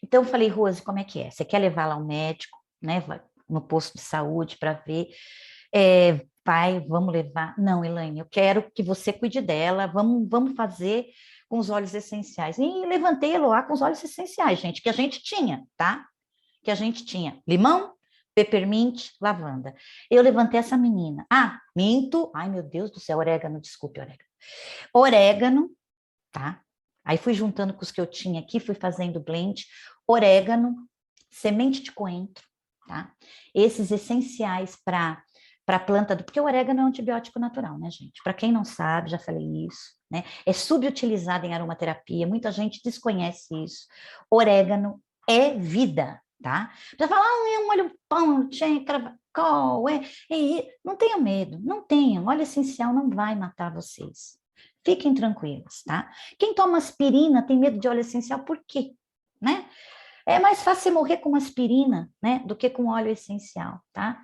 Então, eu falei, Rose, como é que é? Você quer levar lá ao médico, né? Vai no posto de saúde para ver. Pai, vamos levar. Não, Elaine, eu quero que você cuide dela, vamos fazer com os óleos essenciais. E levantei Eloá com os óleos essenciais, gente, que a gente tinha, tá? Que a gente tinha limão, peppermint, lavanda. Eu levantei essa menina. Ah, minto. Ai, meu Deus do céu, orégano, desculpe, orégano. Orégano, tá? Aí fui juntando com os que eu tinha aqui, fui fazendo blend. Orégano, semente de coentro, tá? Esses essenciais para a planta, porque o orégano é um antibiótico natural, né, gente? Para quem não sabe, já falei isso, né? É subutilizado em aromaterapia, muita gente desconhece isso. Orégano é vida, tá? Já fala, é um óleo pão, caracol, não tenham medo, não tenham, óleo essencial não vai matar vocês. Fiquem tranquilos, tá? Quem toma aspirina tem medo de óleo essencial, por quê? Né? É mais fácil você morrer com uma aspirina, né, do que com óleo essencial, tá?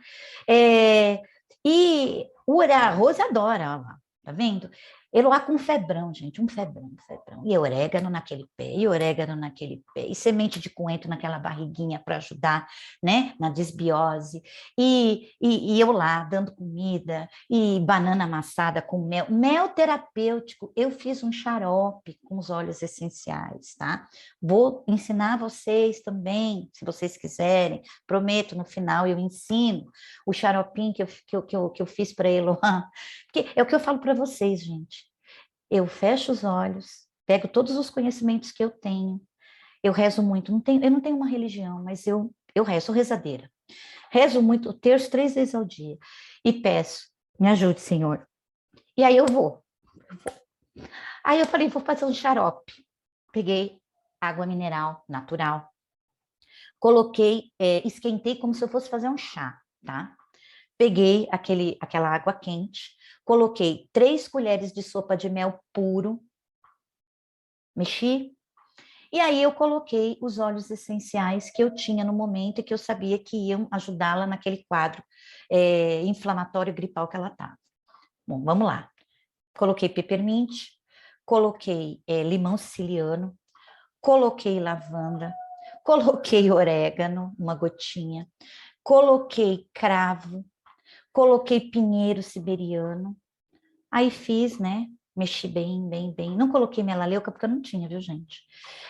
E a Rose adora, ó lá, tá vendo? Eloá com febrão, gente, um febrão, um febrão. E orégano naquele pé, e orégano naquele pé, e semente de coentro naquela barriguinha para ajudar, né, na desbiose. E eu lá dando comida, e banana amassada com mel, mel terapêutico. Eu fiz um xarope com os óleos essenciais, tá? Vou ensinar vocês também, se vocês quiserem. Prometo, no final eu ensino o xaropinho que eu fiz para Eloá. Porque é o que eu falo para vocês, gente. Eu fecho os olhos, pego todos os conhecimentos que eu tenho, eu rezo muito. Eu não tenho uma religião, mas eu rezo, sou rezadeira. Rezo muito, o terço 3 vezes ao dia. E peço, me ajude, Senhor. E aí eu vou. Aí eu falei, vou fazer um xarope. Peguei água mineral natural, coloquei, esquentei como se eu fosse fazer um chá, tá? Peguei aquela água quente, coloquei 3 colheres de sopa de mel puro, mexi, e aí eu coloquei os óleos essenciais que eu tinha no momento e que eu sabia que iam ajudá-la naquele quadro inflamatório gripal que ela estava. Bom, vamos lá. Coloquei peppermint, coloquei limão siciliano, coloquei lavanda, coloquei orégano, uma gotinha, coloquei cravo, coloquei pinheiro siberiano, aí fiz, né? Mexi bem, bem, bem. Não coloquei melaleuca porque eu não tinha, viu, gente?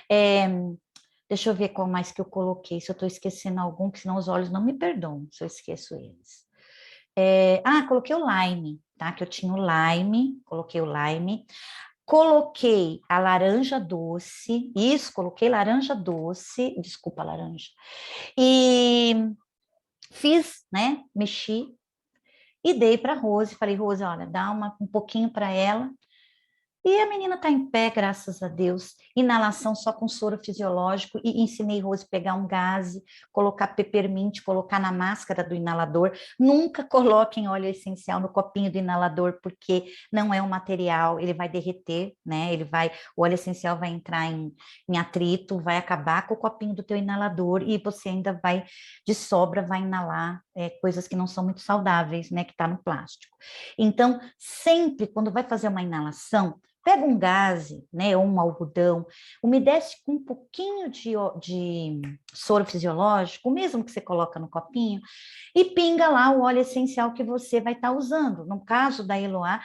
É, deixa eu ver qual mais que eu coloquei, se eu estou esquecendo algum, que senão os olhos não me perdoam se eu esqueço eles. Coloquei o lime, tá? Que eu tinha o lime, coloquei o lime. Coloquei a laranja doce, isso, coloquei laranja doce, desculpa, laranja. E fiz, né? Mexi e dei para Rose. Falei, Rose, olha, dá um pouquinho para ela. E a menina está em pé, graças a Deus. Inalação só com soro fisiológico. E ensinei Rose a pegar um gaze, colocar peppermint, colocar na máscara do inalador. Nunca coloquem óleo essencial no copinho do inalador, porque não é um material, ele vai derreter, né? O óleo essencial vai entrar em atrito, vai acabar com o copinho do teu inalador e você ainda vai, de sobra, vai inalar coisas que não são muito saudáveis, né? Que está no plástico. Então, sempre quando vai fazer uma inalação, pega um gaze, né, ou um algodão, umedece com um pouquinho de soro fisiológico, o mesmo que você coloca no copinho, e pinga lá o óleo essencial que você vai estar usando. No caso da Eloá,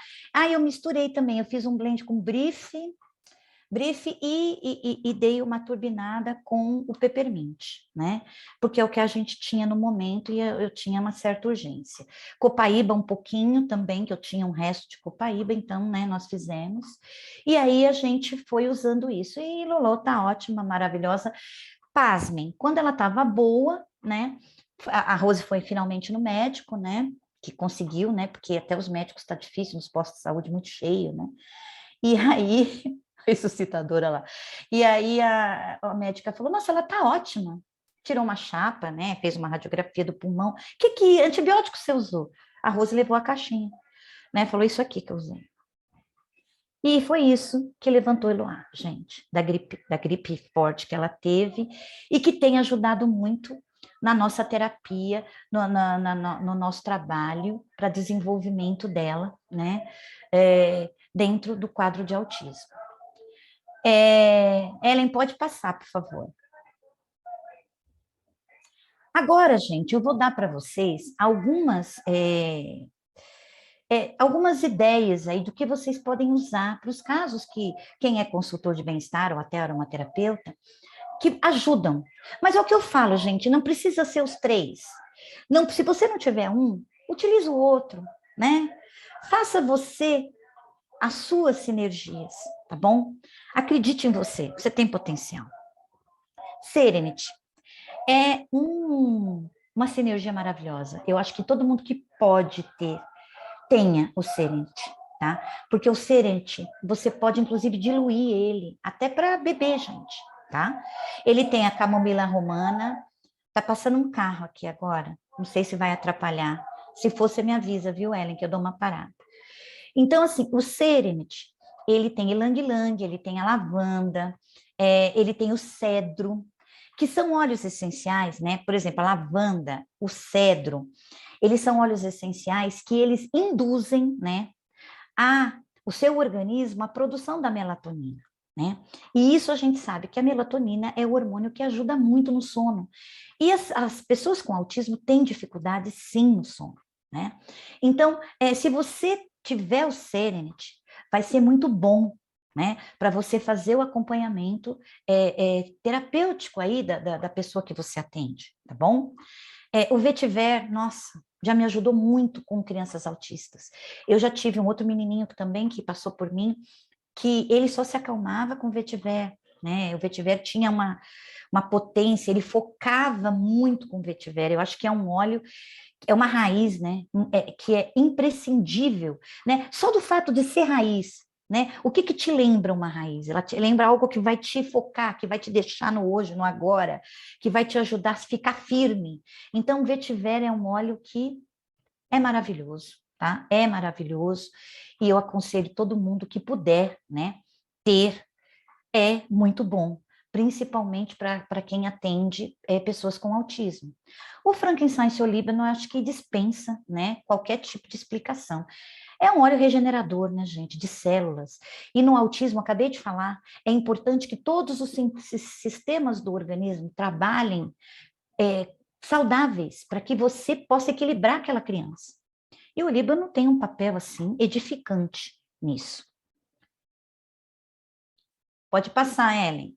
eu misturei também, eu fiz um blend com brief e dei uma turbinada com o peppermint, né? Porque é o que a gente tinha no momento e eu tinha uma certa urgência. Copaíba um pouquinho também, que eu tinha um resto de copaíba, então, né, nós fizemos. E aí a gente foi usando isso. E Lolo tá ótima, maravilhosa. Pasmem, quando ela estava boa, né? A Rose foi finalmente no médico, né? Que conseguiu, né? Porque até os médicos está difícil, nos postos de saúde muito cheio, né? E aí ressuscitadora lá. E aí a médica falou, nossa, ela tá ótima. Tirou uma chapa, né? Fez uma radiografia do pulmão. Que antibiótico você usou? A Rose levou a caixinha, né? Falou isso aqui que eu usei. E foi isso que levantou Eloá, gente, da gripe forte que ela teve e que tem ajudado muito na nossa terapia, no nosso trabalho para desenvolvimento dela, né? Dentro do quadro de autismo. Ellen, pode passar, por favor. Agora, gente, eu vou dar para vocês algumas ideias aí do que vocês podem usar para os casos que quem é consultor de bem-estar ou até aromaterapeuta, que ajudam. Mas é o que eu falo, gente, não precisa ser os 3. Não, se você não tiver um, utilize o outro, né? Faça você as suas sinergias, tá bom? Acredite em você, você tem potencial. Serenity é uma sinergia maravilhosa. Eu acho que todo mundo que pode ter, tenha o Serenity, tá? Porque o Serenity, você pode inclusive diluir ele, até para beber, gente, tá? Ele tem a camomila romana, tá passando um carro aqui agora, não sei se vai atrapalhar. Se for, você me avisa, viu, Ellen, que eu dou uma parada. Então, assim, o Serenity, ele tem ylang-ylang, ele tem a lavanda, ele tem o cedro, que são óleos essenciais, né? Por exemplo, a lavanda, o cedro, eles são óleos essenciais que eles induzem, né, o seu organismo a produção da melatonina, né? E isso a gente sabe que a melatonina é o hormônio que ajuda muito no sono. E as pessoas com autismo têm dificuldade, sim, no sono, né? Então, se você tiver o Serenity, vai ser muito bom, né? Para você fazer o acompanhamento terapêutico aí da pessoa que você atende, tá bom? O Vetiver, nossa, já me ajudou muito com crianças autistas. Eu já tive um outro menininho também que passou por mim, que ele só se acalmava com o Vetiver, né? O Vetiver tinha uma potência, ele focava muito com o Vetiver. Eu acho que é um óleo, é uma raiz, né? Que é imprescindível, né? Só do fato de ser raiz, né? O que te lembra uma raiz? Ela te lembra algo que vai te focar, que vai te deixar no hoje, no agora, que vai te ajudar a ficar firme. Então, o Vetiver é um óleo que é maravilhoso, tá? É maravilhoso. E eu aconselho todo mundo que puder, né, ter, é muito bom, principalmente para quem atende pessoas com autismo. O frankincense olíbano, eu acho que dispensa, né, qualquer tipo de explicação. É um óleo regenerador, né, gente, de células. E no autismo, acabei de falar, é importante que todos os sistemas do organismo trabalhem saudáveis para que você possa equilibrar aquela criança. E o Líbano tem um papel, assim, edificante nisso. Pode passar, Ellen.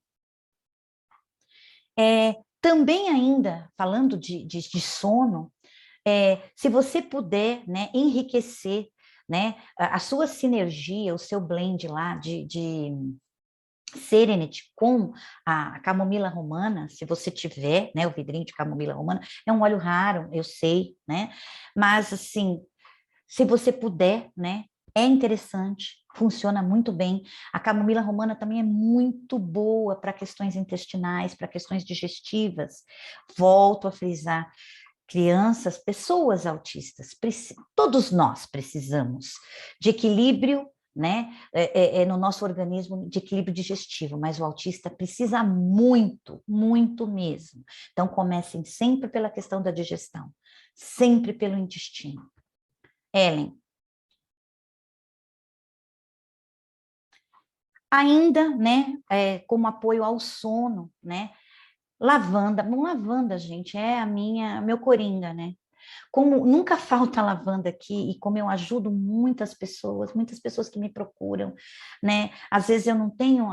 Também ainda, falando de sono, se você puder, né, enriquecer, né, a sua sinergia, o seu blend lá de Serenity com a camomila romana, se você tiver, né, o vidrinho de camomila romana, é um óleo raro, eu sei, né, mas assim, se você puder, né, é interessante, funciona muito bem. A camomila romana também é muito boa para questões intestinais, para questões digestivas. Volto a frisar, crianças, pessoas autistas, todos nós precisamos de equilíbrio, né, no nosso organismo, de equilíbrio digestivo, mas o autista precisa muito, muito mesmo. Então, comecem sempre pela questão da digestão, sempre pelo intestino. Ellen, ainda, né, como apoio ao sono, né, lavanda, bom, lavanda, gente, é meu coringa, né, como nunca falta lavanda aqui e como eu ajudo muitas pessoas que me procuram, né? Às vezes eu não tenho,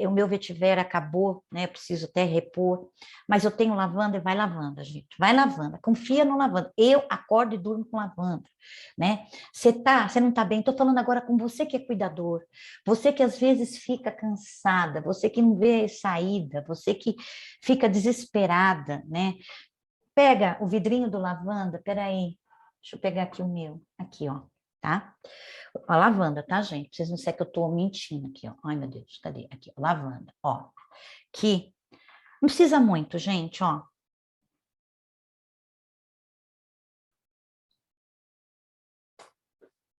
o meu vetiver acabou, né? Eu preciso até repor, mas eu tenho lavanda e vai lavanda, gente, vai lavanda, confia no lavanda. Eu acordo e durmo com lavanda, né? Você não tá bem? Tô falando agora com você que é cuidador, você que às vezes fica cansada, você que não vê saída, você que fica desesperada, né? Pega o vidrinho do lavanda, peraí, deixa eu pegar aqui o meu, aqui, ó, tá? A lavanda, tá, gente? Pra vocês não disserem que eu tô mentindo aqui, ó. Ai, meu Deus, cadê? Aqui, ó, lavanda, ó. Que não precisa muito, gente, ó.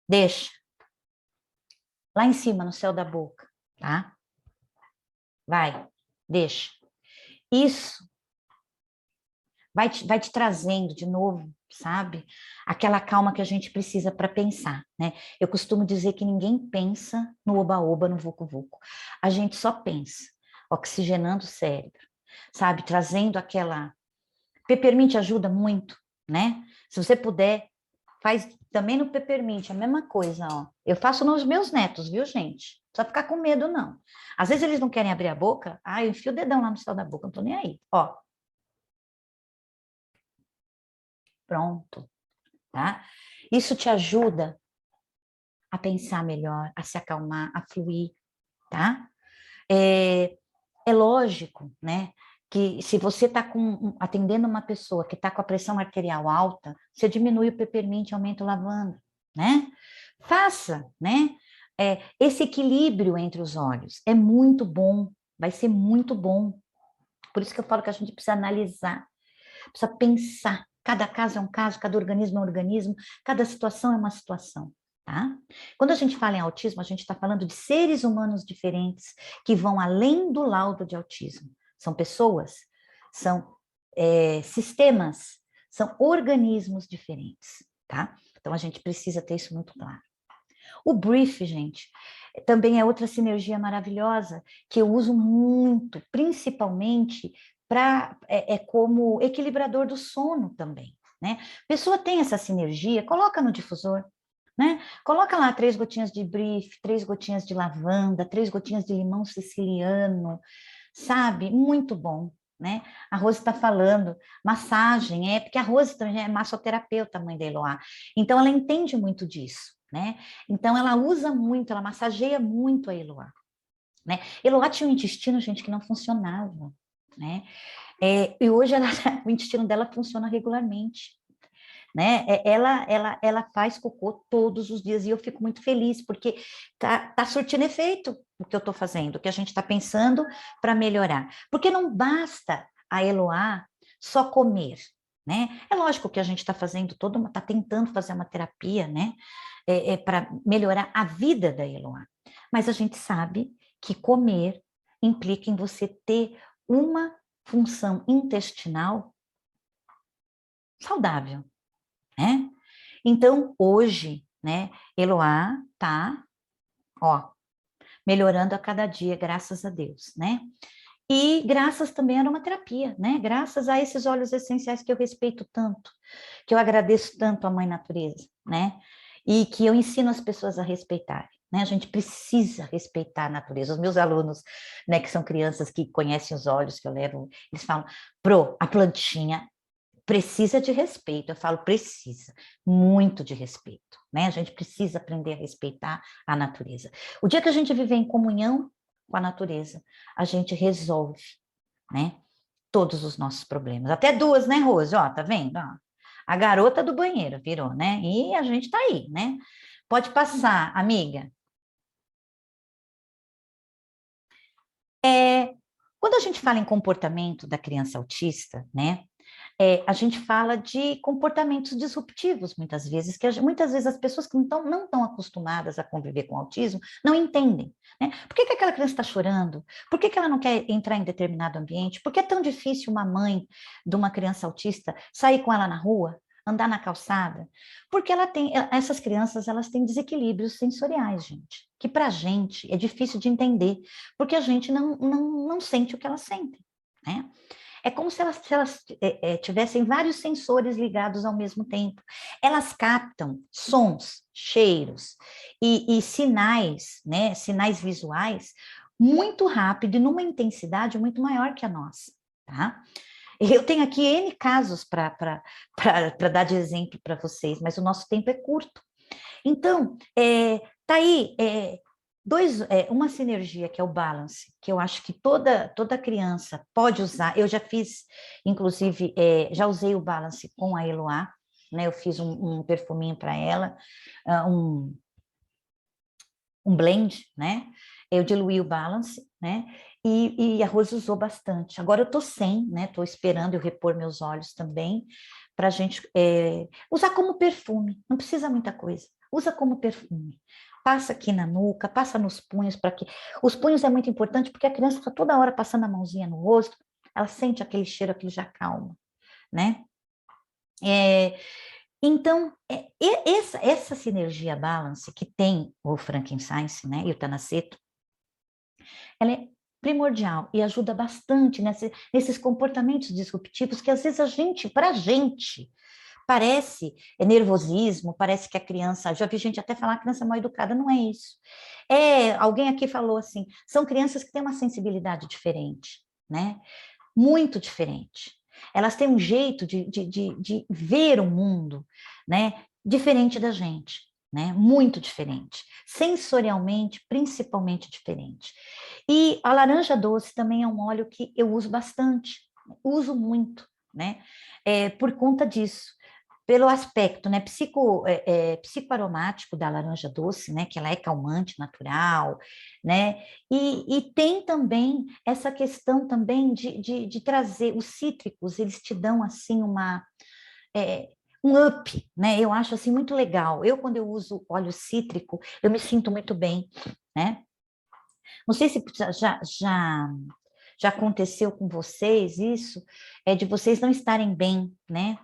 Deixa lá em cima, no céu da boca, tá? Vai, deixa. Isso vai te trazendo de novo, sabe? Aquela calma que a gente precisa para pensar, né? Eu costumo dizer que ninguém pensa no oba-oba, no vucu-vucu. A gente só pensa, oxigenando o cérebro, sabe? Trazendo aquela... Peppermint ajuda muito, né? Se você puder, faz também no peppermint, a mesma coisa, ó. Eu faço nos meus netos, viu, gente? Não precisa ficar com medo, não. Às vezes eles não querem abrir a boca, eu enfio o dedão lá no céu da boca, não tô nem aí. Ó, pronto. Tá? Isso te ajuda a pensar melhor, a se acalmar, a fluir, tá? É lógico, né? Que se você está atendendo uma pessoa que está com a pressão arterial alta, você diminui o peppermint, aumenta o lavanda, né? Faça, né? Esse equilíbrio entre os olhos é muito bom, vai ser muito bom. Por isso que eu falo que a gente precisa analisar, precisa pensar. Cada caso é um caso, cada organismo é um organismo, cada situação é uma situação, tá? Quando a gente fala em autismo, a gente está falando de seres humanos diferentes que vão além do laudo de autismo. São pessoas, são sistemas, são organismos diferentes, tá? Então a gente precisa ter isso muito claro. O brief, gente, também é outra sinergia maravilhosa que eu uso muito, principalmente como equilibrador do sono também, né? A pessoa tem essa sinergia, coloca no difusor, né? Coloca lá 3 gotinhas de brief, 3 gotinhas de lavanda, 3 gotinhas de limão siciliano, sabe? Muito bom, né? A Rose está falando, massagem, porque a Rose também é massoterapeuta, mãe da Eloá, então ela entende muito disso, né? Então ela usa muito, ela massageia muito a Eloá, né? Eloá tinha um intestino, gente, que não funcionava, né? E hoje o intestino dela funciona regularmente, né? Ela faz cocô todos os dias e eu fico muito feliz porque tá surtindo efeito o que eu estou fazendo, o que a gente está pensando para melhorar. Porque não basta a Eloá só comer, né? É lógico que a gente está fazendo está tentando fazer uma terapia, né? Para melhorar a vida da Eloá. Mas a gente sabe que comer implica em você ter uma função intestinal saudável, né? Então, hoje, né, Eloá tá, ó, melhorando a cada dia, graças a Deus, né? E graças também a aromaterapia, né? Graças a esses óleos essenciais que eu respeito tanto, que eu agradeço tanto à Mãe Natureza, né? E que eu ensino as pessoas a respeitarem, né? A gente precisa respeitar a natureza. Os meus alunos, né, que são crianças que conhecem os óleos que eu levo, eles falam, a plantinha precisa de respeito. Eu falo, precisa, muito de respeito, né? A gente precisa aprender a respeitar a natureza. O dia que a gente viver em comunhão com a natureza, a gente resolve, né? Todos os nossos problemas. Até duas, né, Rose? Ó, tá vendo? Ó, a garota do banheiro virou, né? E a gente tá aí, né? Pode passar, amiga. Quando a gente fala em comportamento da criança autista, né? A gente fala de comportamentos disruptivos, muitas vezes, muitas vezes as pessoas que não estão acostumadas a conviver com autismo não entendem, né? Por que aquela criança está chorando? Por que ela não quer entrar em determinado ambiente? Por que é tão difícil uma mãe de uma criança autista sair com ela na rua, andar na calçada? Porque essas crianças, elas têm desequilíbrios sensoriais, gente, que para a gente é difícil de entender, porque a gente não sente o que elas sentem, né? É como se elas tivessem vários sensores ligados ao mesmo tempo. Elas captam sons, cheiros e sinais, né, sinais visuais, muito rápido e numa intensidade muito maior que a nossa, tá? Eu tenho aqui N casos para dar de exemplo para vocês, mas o nosso tempo é curto. Então, tá aí uma sinergia que é o balance, que eu acho que toda criança pode usar. Eu já fiz, inclusive, já usei o balance com a Eloá, né? Eu fiz um perfuminho para ela, um blend, né? Eu diluí o balance, né? E a Rose usou bastante. Agora eu tô sem, né? Tô esperando eu repor meus olhos também, para a gente usar como perfume, não precisa muita coisa. Usa como perfume. Passa aqui na nuca, passa nos punhos, para que. Os punhos é muito importante, porque a criança está toda hora passando a mãozinha no rosto, ela sente aquele cheiro, aquilo já calma, né? Então, essa sinergia balance que tem o frankincense, né, e o tanaceto, ela é primordial e ajuda bastante nesses comportamentos disruptivos que às vezes para a gente, parece nervosismo, parece que a criança, já vi gente até falar que a criança é mal educada, não é isso. Alguém aqui falou assim, são crianças que têm uma sensibilidade diferente, né? Muito diferente. Elas têm um jeito de ver o mundo, né? Diferente da gente, né? Muito diferente. Sensorialmente, principalmente diferente. E a laranja doce também é um óleo que eu uso bastante, uso muito, né? Por conta disso, pelo aspecto, né, psicoaromático da laranja doce, né, que ela é calmante, natural, né, e tem também essa questão também de trazer, os cítricos, eles te dão, assim, é, um up, né, eu acho, assim, muito legal. Quando eu uso óleo cítrico, eu me sinto muito bem, né. Não sei se já aconteceu com vocês isso, de vocês não estarem bem, né,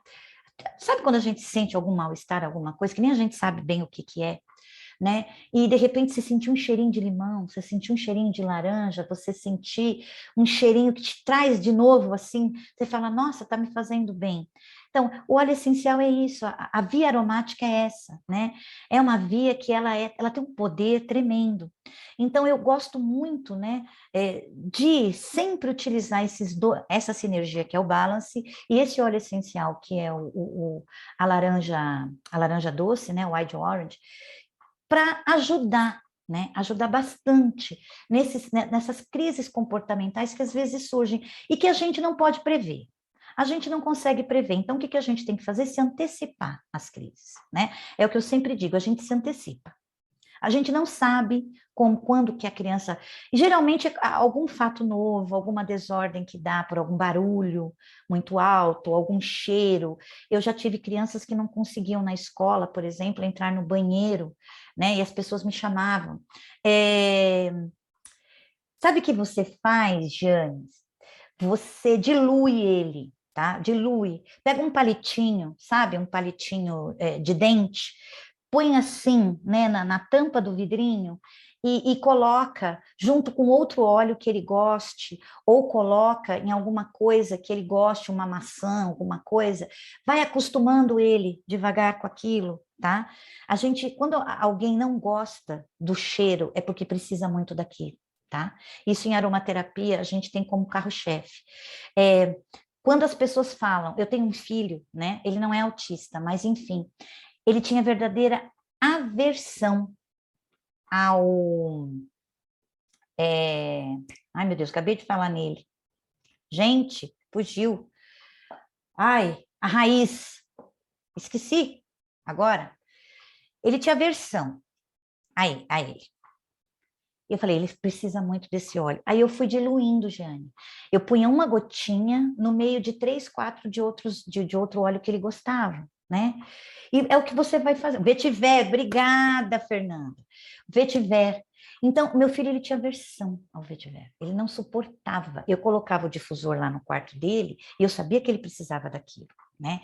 sabe quando a gente sente algum mal-estar, alguma coisa, que nem a gente sabe bem o que é? né? E de repente você sentir um cheirinho de limão, você sentir um cheirinho de laranja, você sentir um cheirinho que te traz de novo assim, você fala, nossa, tá me fazendo bem. Então, o óleo essencial é isso, a via aromática é essa, né? É uma via que ela tem um poder tremendo. Então, eu gosto muito, né, de sempre utilizar essa sinergia que é o balance e esse óleo essencial que é a laranja doce, né, o white orange, para ajudar, né? Ajudar bastante nessas crises comportamentais que às vezes surgem e que a gente não pode prever. A gente não consegue prever. Então, o que a gente tem que fazer? Se antecipar às crises, né? É o que eu sempre digo, a gente se antecipa. A gente não sabe quando que a criança... Geralmente é algum fato novo, alguma desordem que dá por algum barulho muito alto, algum cheiro. Eu já tive crianças que não conseguiam na escola, por exemplo, entrar no banheiro, né? E as pessoas me chamavam. Sabe o que você faz, Janes? Você dilui ele, tá? Dilui. Pega um palitinho, sabe? Um palitinho de dente, põe assim, né, na tampa do vidrinho e coloca junto com outro óleo que ele goste, ou coloca em alguma coisa que ele goste, uma maçã, alguma coisa, vai acostumando ele devagar com aquilo, tá? A gente, quando alguém não gosta do cheiro, é porque precisa muito daquilo. Tá? Isso em aromaterapia a gente tem como carro-chefe. Quando as pessoas falam, eu tenho um filho, né? Ele não é autista, mas enfim, ele tinha verdadeira aversão ao. Ai, meu Deus, acabei de falar nele. Gente, fugiu. Ai, a raiz. Esqueci agora. Ele tinha aversão a ele. Eu falei, ele precisa muito desse óleo. Aí eu fui diluindo, Jane. Eu punha uma gotinha no meio de 3, 4 de outro óleo que ele gostava, né? E é o que você vai fazer. Vetiver, obrigada, Fernanda. Vetiver. Então, meu filho, ele tinha aversão ao vetiver. Ele não suportava. Eu colocava o difusor lá no quarto dele e eu sabia que ele precisava daquilo, né?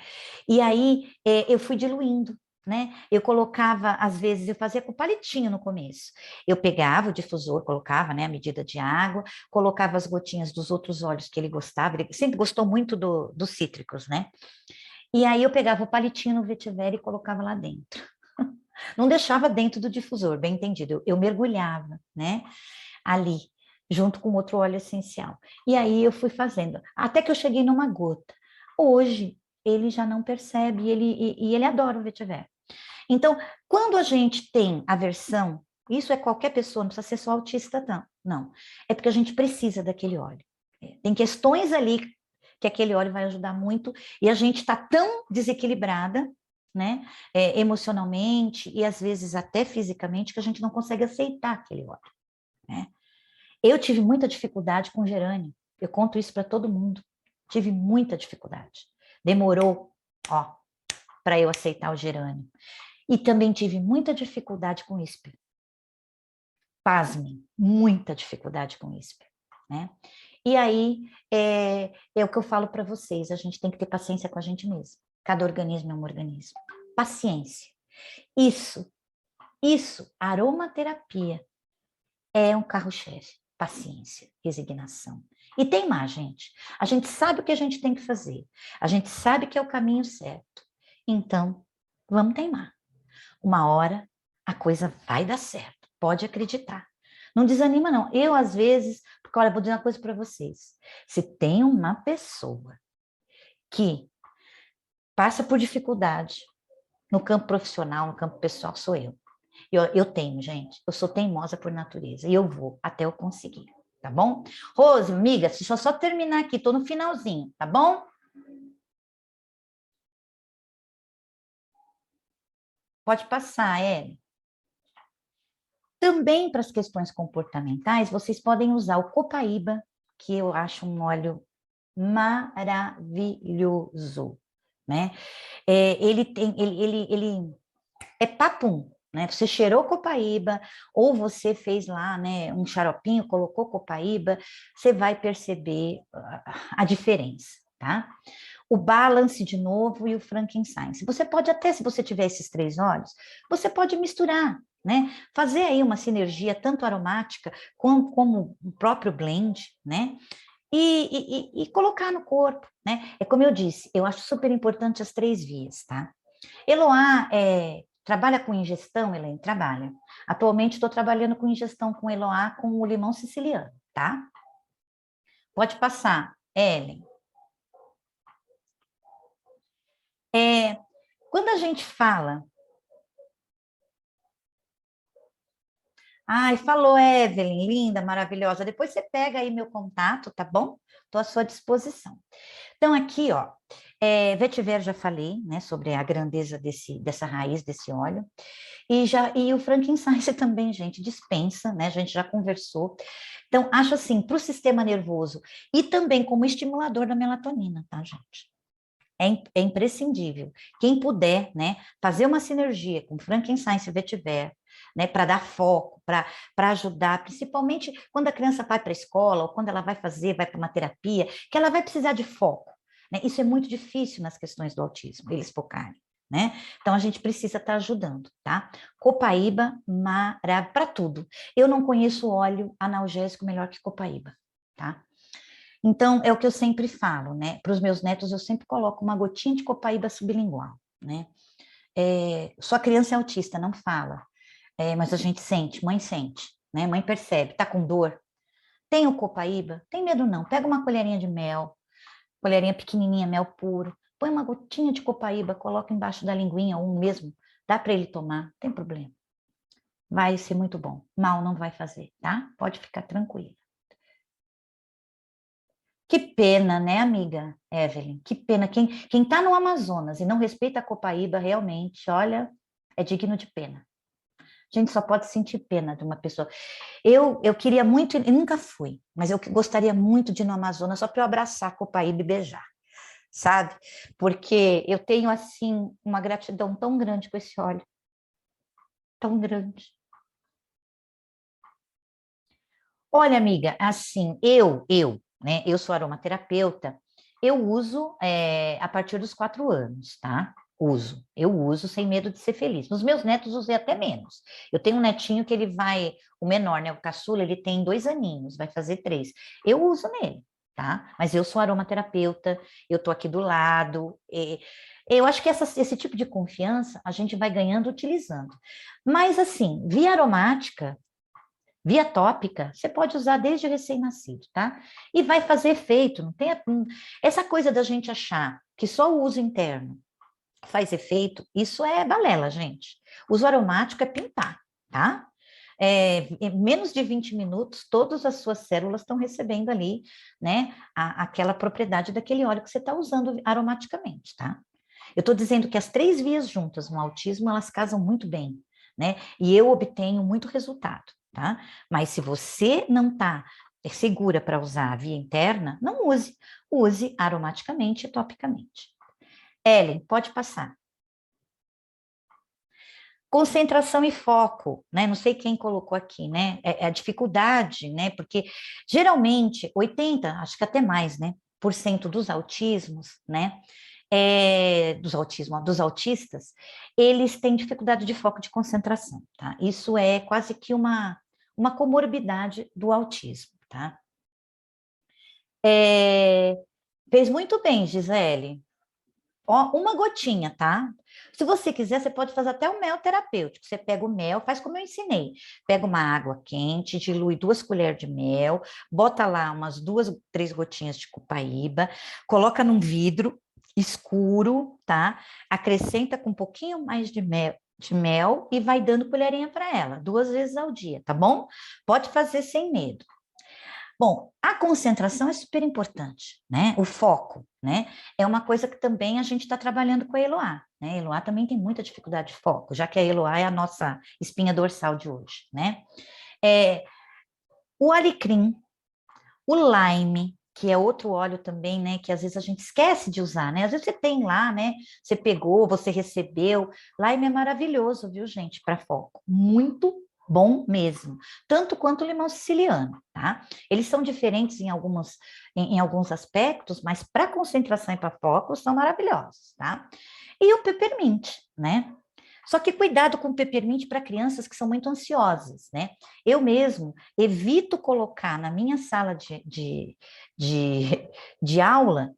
E aí, eu fui diluindo, né? Eu colocava, às vezes, eu fazia com palitinho no começo. Eu pegava o difusor, colocava, né, a medida de água, colocava as gotinhas dos outros óleos que ele gostava, ele sempre gostou muito dos cítricos, né? E aí eu pegava o palitinho no vetiver e colocava lá dentro. Não deixava dentro do difusor, bem entendido. Eu mergulhava, né, ali, junto com outro óleo essencial. E aí eu fui fazendo, até que eu cheguei numa gota. Hoje, ele já não percebe, e ele adora o vetiver. Então, quando a gente tem aversão, isso é qualquer pessoa, não precisa ser só autista, não. Não. É porque a gente precisa daquele óleo. Tem questões ali que aquele óleo vai ajudar muito, e a gente está tão desequilibrada, né, emocionalmente e às vezes até fisicamente, que a gente não consegue aceitar aquele óleo, né? Eu tive muita dificuldade com gerânio, eu conto isso para todo mundo, tive muita dificuldade. Demorou, ó, para eu aceitar o gerânio. E também tive muita dificuldade com ISP. Pasmem, muita dificuldade com ISP, né? E aí, é o que eu falo para vocês, a gente tem que ter paciência com a gente mesmo. Cada organismo é um organismo. Paciência. Isso, aromaterapia é um carro-chefe. Paciência, resignação. E tem mais, gente. A gente sabe o que a gente tem que fazer. A gente sabe que é o caminho certo. Então, vamos teimar. Uma hora a coisa vai dar certo, pode acreditar. Não desanima, não. Eu, às vezes, porque olha, vou dizer uma coisa para vocês: se tem uma pessoa que passa por dificuldade no campo profissional, no campo pessoal, sou eu. Eu tenho, gente, eu sou teimosa por natureza e eu vou até eu conseguir, tá bom? Rose, amiga, deixa eu só terminar aqui, tô no finalzinho, tá bom? Pode passar, Ellen. Também para as questões comportamentais, vocês podem usar o copaíba, que eu acho um óleo maravilhoso, né? Ele é papum, né? Você cheirou copaíba, ou você fez lá, né, um xaropinho, colocou copaíba, você vai perceber a diferença, tá? O balance de novo e o frankincense. Você pode até, se você tiver esses 3 óleos, você pode misturar, né? Fazer aí uma sinergia tanto aromática como o próprio blend, né? E colocar no corpo, né? É como eu disse, eu acho super importante as 3 vias, tá? Eloá trabalha com ingestão, Elaine? Trabalha. Atualmente estou trabalhando com ingestão com Eloá com o limão siciliano, tá? Pode passar, Ellen. Quando a gente fala... Ai, falou, Evelyn, linda, maravilhosa. Depois você pega aí meu contato, tá bom? Estou à sua disposição. Então, aqui, ó, vetiver já falei, né, sobre a grandeza dessa raiz, desse óleo. E o frankincense também, gente, dispensa, né? A gente já conversou. Então, acho assim, para o sistema nervoso e também como estimulador da melatonina, tá, gente? É imprescindível. Quem puder, né, fazer uma sinergia com frankincense e vetiver, né, para dar foco, para ajudar, principalmente quando a criança vai para a escola ou quando ela vai para uma terapia, que ela vai precisar de foco, né? Isso é muito difícil nas questões do autismo, eles focarem, né? Então a gente precisa estar ajudando, tá? Copaíba, para tudo. Eu não conheço óleo analgésico melhor que copaíba, tá? Então, é o que eu sempre falo, né? Para os meus netos, eu sempre coloco uma gotinha de copaíba sublingual, né? Sua criança é autista, não fala, mas a gente sente, mãe sente, né? Mãe percebe, tá com dor. Tem o copaíba? Tem medo não. Pega uma colherinha de mel, colherinha pequenininha, mel puro, põe uma gotinha de copaíba, coloca embaixo da linguinha, ou mesmo, dá para ele tomar, não tem problema. Vai ser muito bom. Mal não vai fazer, tá? Pode ficar tranquilo. Que pena, né, amiga Evelyn? Que pena. Quem tá no Amazonas e não respeita a Copaíba, realmente, olha, é digno de pena. A gente só pode sentir pena de uma pessoa. Eu queria muito, e nunca fui, mas eu gostaria muito de ir no Amazonas só para eu abraçar a Copaíba e beijar, sabe? Porque eu tenho, assim, uma gratidão tão grande com esse óleo, tão grande. Olha, amiga, assim, né? Eu sou aromaterapeuta, eu uso a partir dos 4 anos, tá? Eu uso sem medo de ser feliz. Nos meus netos usei até menos. Eu tenho um netinho que ele vai, o menor, né? O caçula, ele tem 2 aninhos, vai fazer 3. Eu uso nele, tá? Mas eu sou aromaterapeuta, eu tô aqui do lado. Eu acho que esse tipo de confiança a gente vai ganhando utilizando. Mas assim, via aromática. Via tópica, você pode usar desde recém-nascido, tá? E vai fazer efeito, não tem essa coisa da gente achar que só o uso interno faz efeito, isso é balela, gente. O uso aromático é pintar, tá? Em menos de 20 minutos, todas as suas células estão recebendo ali, né, aquela propriedade daquele óleo que você está usando aromaticamente, tá? Eu estou dizendo que as 3 vias juntas no autismo, elas casam muito bem, né? E eu obtenho muito resultado, tá? Mas se você não está segura para usar a via interna, não use. Use aromaticamente e topicamente. Ellen, pode passar. Concentração e foco, né? Não sei quem colocou aqui, né? É a dificuldade, né? Porque geralmente 80, acho que até mais, né? Por cento dos autismos, né? Dos autistas, eles têm dificuldade de foco de concentração, tá? Isso é quase que uma comorbidade do autismo, tá? É, fez muito bem, Gisele. Ó, uma gotinha, tá? Se você quiser, você pode fazer até o mel terapêutico. Você pega o mel, faz como eu ensinei. Pega uma água quente, dilui 2 colheres de mel, bota lá umas 2, 3 gotinhas de copaíba, coloca num vidro escuro, tá? Acrescenta com um pouquinho mais de mel e vai dando colherinha para ela, 2 vezes ao dia, tá bom? Pode fazer sem medo. Bom, a concentração é super importante, né? O foco, né? É uma coisa que também a gente está trabalhando com a Eloá, né? A Eloá também tem muita dificuldade de foco, já que a Eloá é a nossa espinha dorsal de hoje, né? É, o alecrim, o lime, que é outro óleo também, né? Que às vezes a gente esquece de usar, né? Às vezes você tem lá, né? Você pegou, você recebeu. Lime é maravilhoso, viu, gente, para foco. Muito bom mesmo, tanto quanto o limão siciliano, tá? Eles são diferentes em alguns aspectos, mas para concentração e para foco são maravilhosos, tá? E o peppermint, né? Só que cuidado com o peppermint para crianças que são muito ansiosas, né? Eu mesmo evito colocar na minha sala de, de aula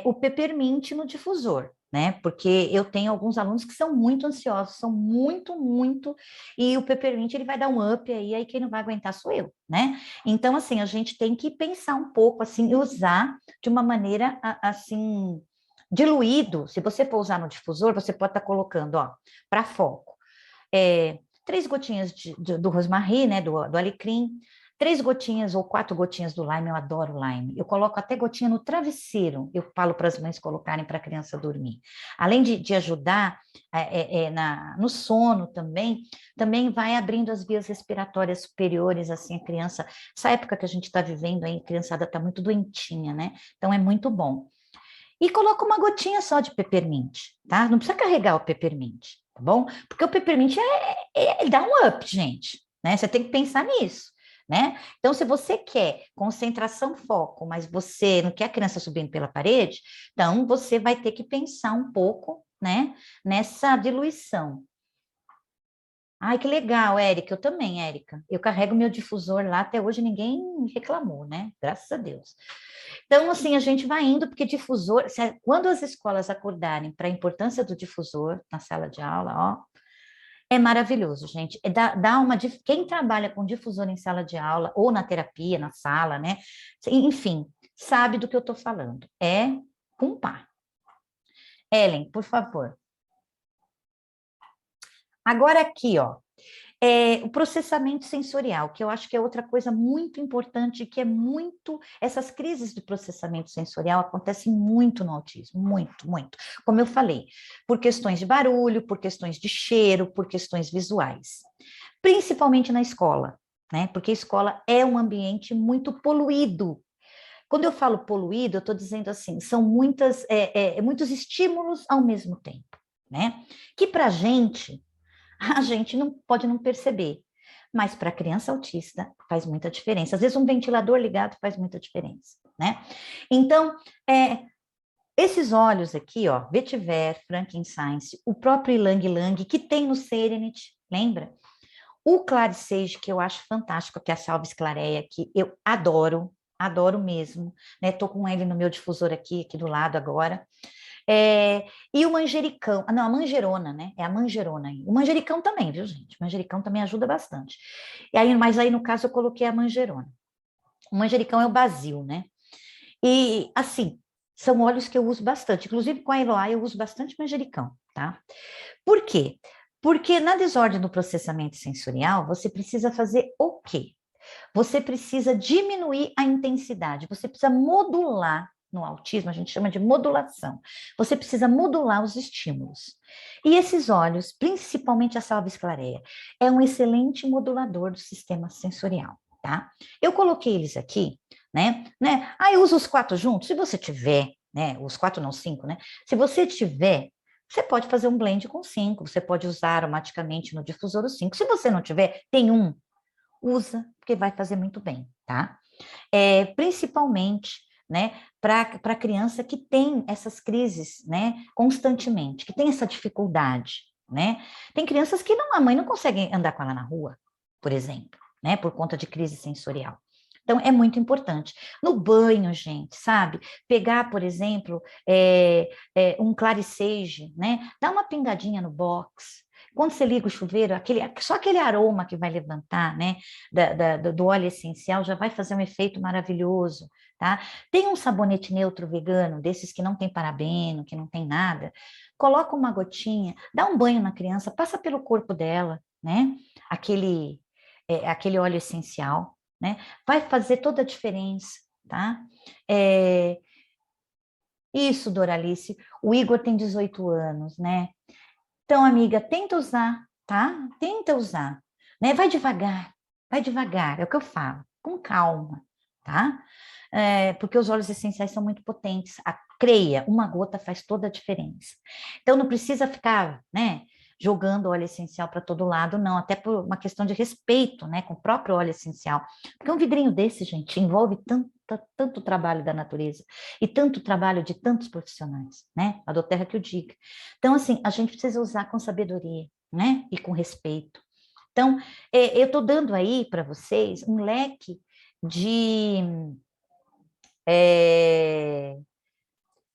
o peppermint no difusor, né? Porque eu tenho alguns alunos que são muito ansiosos, são muito, e o peppermint ele vai dar um up aí quem não vai aguentar sou eu, né? Então, assim, a gente tem que pensar um pouco, assim, e usar de uma maneira, assim, diluído. Se você for usar no difusor, você pode estar colocando, ó, para foco, 3 gotinhas do rosmarri, né, do alecrim, 3 gotinhas ou 4 gotinhas do lime, eu adoro lime. Eu coloco até gotinha no travesseiro, eu falo para as mães colocarem para a criança dormir. Além de ajudar no sono também vai abrindo as vias respiratórias superiores, assim, a criança, essa época que a gente está vivendo aí, a criançada está muito doentinha, né? Então é muito bom. E coloca uma gotinha só de peppermint, tá? Não precisa carregar o peppermint, tá bom? Porque o peppermint dá um up, gente, né? Você tem que pensar nisso, né? Então, se você quer concentração, foco, mas você não quer a criança subindo pela parede, então você vai ter que pensar um pouco, né? Nessa diluição. Ai, que legal, Érica. Eu também, Érica. Eu carrego meu difusor lá, até hoje ninguém reclamou, né? Graças a Deus. Então, assim, a gente vai indo, porque difusor, quando as escolas acordarem para a importância do difusor na sala de aula, ó, é maravilhoso, gente. Quem trabalha com difusor em sala de aula, ou na terapia, na sala, né? Enfim, sabe do que eu estou falando. É com pá. Ellen, por favor. Agora aqui, ó. O processamento sensorial, que eu acho que é outra coisa muito importante, que é muito. Essas crises de processamento sensorial acontecem muito no autismo, muito. Como eu falei, por questões de barulho, por questões de cheiro, por questões visuais, principalmente na escola, né? Porque a escola é um ambiente muito poluído. Quando eu falo poluído, eu estou dizendo assim, são muitos estímulos ao mesmo tempo, né? Que para a gente não pode não perceber, mas para criança autista faz muita diferença. Às vezes um ventilador ligado faz muita diferença, né? Então, esses óleos aqui, ó, vetiver, frankincense, o próprio ylang ylang que tem no Serenity, lembra? O Clarisage, que eu acho fantástico, que é a Salve Clareia, que eu adoro mesmo, né? Tô com ele no meu difusor aqui do lado agora. E o manjericão, não, a manjerona, né? É a manjerona aí. O manjericão também, viu, gente? O manjericão também ajuda bastante. Mas aí, no caso, eu coloquei a manjerona. O manjericão é o basil, né? E, assim, são óleos que eu uso bastante. Inclusive, com a Eloá, eu uso bastante manjericão, tá? Por quê? Porque na desordem do processamento sensorial, você precisa fazer o quê? Você precisa diminuir a intensidade, você precisa modular. No autismo, a gente chama de modulação. Você precisa modular os estímulos. E esses óleos, principalmente a salvia clareia, é um excelente modulador do sistema sensorial, tá? Eu coloquei eles aqui, né? Eu uso os 4 juntos. Se você tiver, né? Os 4 não, 5, né? Se você tiver, você pode fazer um blend com 5, você pode usar aromaticamente no difusor os 5. Se você não tiver, tem um, usa, porque vai fazer muito bem, tá? Principalmente, né, para criança que tem essas crises, né, constantemente, que tem essa dificuldade, né? Tem crianças que a mãe não consegue andar com ela na rua, por exemplo, né, por conta de crise sensorial. Então, é muito importante. No banho, gente, sabe? Pegar, por exemplo, um Clarisage, né? Dá uma pingadinha no box. Quando você liga o chuveiro, só aquele aroma que vai levantar, né? Do óleo essencial já vai fazer um efeito maravilhoso, tá? Tem um sabonete neutro vegano, desses que não tem parabeno, que não tem nada. Coloca uma gotinha, dá um banho na criança, passa pelo corpo dela, né? Aquele óleo essencial, né? Vai fazer toda a diferença, tá? Isso, Doralice. O Igor tem 18 anos, né? Então, amiga, tenta usar, tá? Tenta usar, né? Vai devagar, é o que eu falo, com calma, tá? Porque os óleos essenciais são muito potentes. Creia, uma gota faz toda a diferença. Então, não precisa ficar, né? Jogando óleo essencial para todo lado, não, até por uma questão de respeito, né, com o próprio óleo essencial. Porque um vidrinho desse, gente, envolve tanto trabalho da natureza e tanto trabalho de tantos profissionais, né? A Doterra que o diga. Então, assim, a gente precisa usar com sabedoria, né? E com respeito. Então, eu estou dando aí para vocês um leque de, é,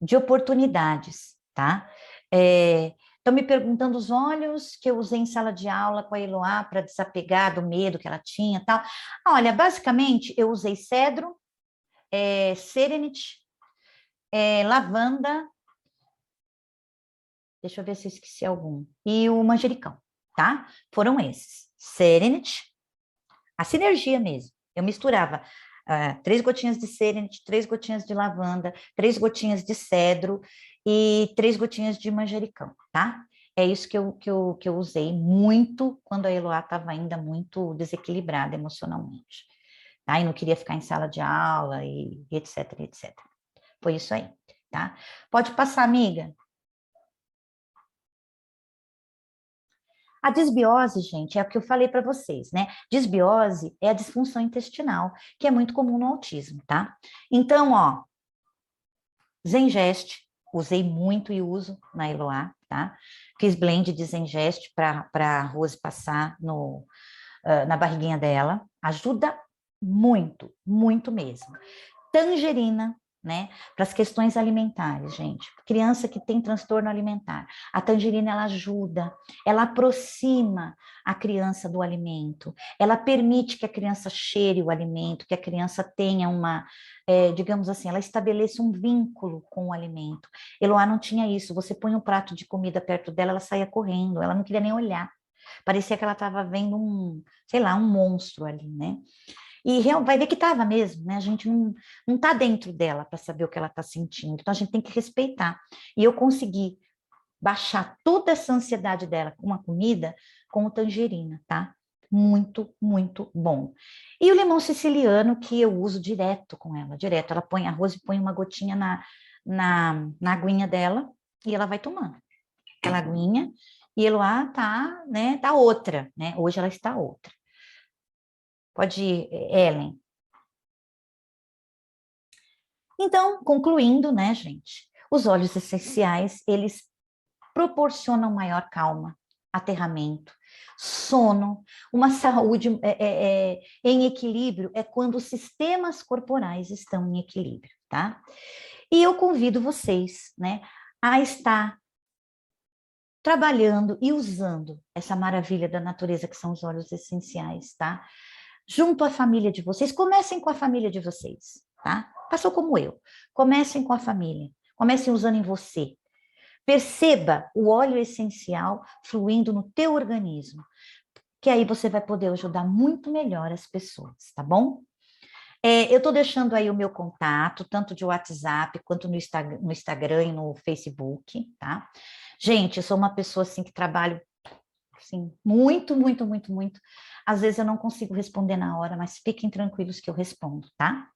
de oportunidades, tá? Estão me perguntando os óleos que eu usei em sala de aula com a Eloá para desapegar do medo que ela tinha, tal. Olha, basicamente, eu usei cedro, serenity, lavanda, deixa eu ver se eu esqueci algum, e o manjericão, tá? Foram esses. Serenity, a sinergia mesmo. Eu misturava 3 gotinhas de serenity, 3 gotinhas de lavanda, 3 gotinhas de cedro e 3 gotinhas de manjericão, tá? É isso que eu usei muito quando a Eloá estava ainda muito desequilibrada emocionalmente, tá? E não queria ficar em sala de aula e etc, etc. Foi isso aí, tá? Pode passar, amiga. A desbiose, gente, é o que eu falei para vocês, né? Desbiose é a disfunção intestinal, que é muito comum no autismo, tá? Então, ó, Zengest, usei muito e uso na Eloá, tá? Fiz blend de Zengest para a Rose passar na barriguinha dela. Ajuda muito, muito mesmo. Tangerina, né? Para as questões alimentares, gente. Criança que tem transtorno alimentar. A tangerina, ela ajuda, ela aproxima a criança do alimento, ela permite que a criança cheire o alimento, que a criança tenha digamos assim, ela estabeleça um vínculo com o alimento. Eloá não tinha isso. Você põe um prato de comida perto dela, ela saía correndo, ela não queria nem olhar. Parecia que ela estava vendo sei lá, um monstro ali, né? E vai ver que estava mesmo, né? A gente não está dentro dela para saber o que ela está sentindo. Então a gente tem que respeitar. E eu consegui baixar toda essa ansiedade dela com uma comida com o tangerina, tá? Muito, muito bom. E o limão siciliano que eu uso direto com ela, direto. Ela põe arroz e põe uma gotinha na aguinha dela e ela vai tomando aquela aguinha. E ela tá, né? Tá outra, né? Hoje ela está outra. Pode ir, Ellen. Então, concluindo, né, gente? Os óleos essenciais, eles proporcionam maior calma, aterramento, sono, uma saúde em equilíbrio é quando os sistemas corporais estão em equilíbrio, tá? E eu convido vocês, né, a estar trabalhando e usando essa maravilha da natureza que são os óleos essenciais, tá? Junto à família de vocês, comecem com a família de vocês, tá? Passou como eu. Comecem com a família, comecem usando em você. Perceba o óleo essencial fluindo no teu organismo, que aí você vai poder ajudar muito melhor as pessoas, tá bom? Eu estou deixando aí o meu contato, tanto de WhatsApp quanto no Instagram e no Facebook, tá? Gente, eu sou uma pessoa assim que trabalho assim, muito, muito, muito, muito. Às vezes eu não consigo responder na hora, mas fiquem tranquilos que eu respondo, tá?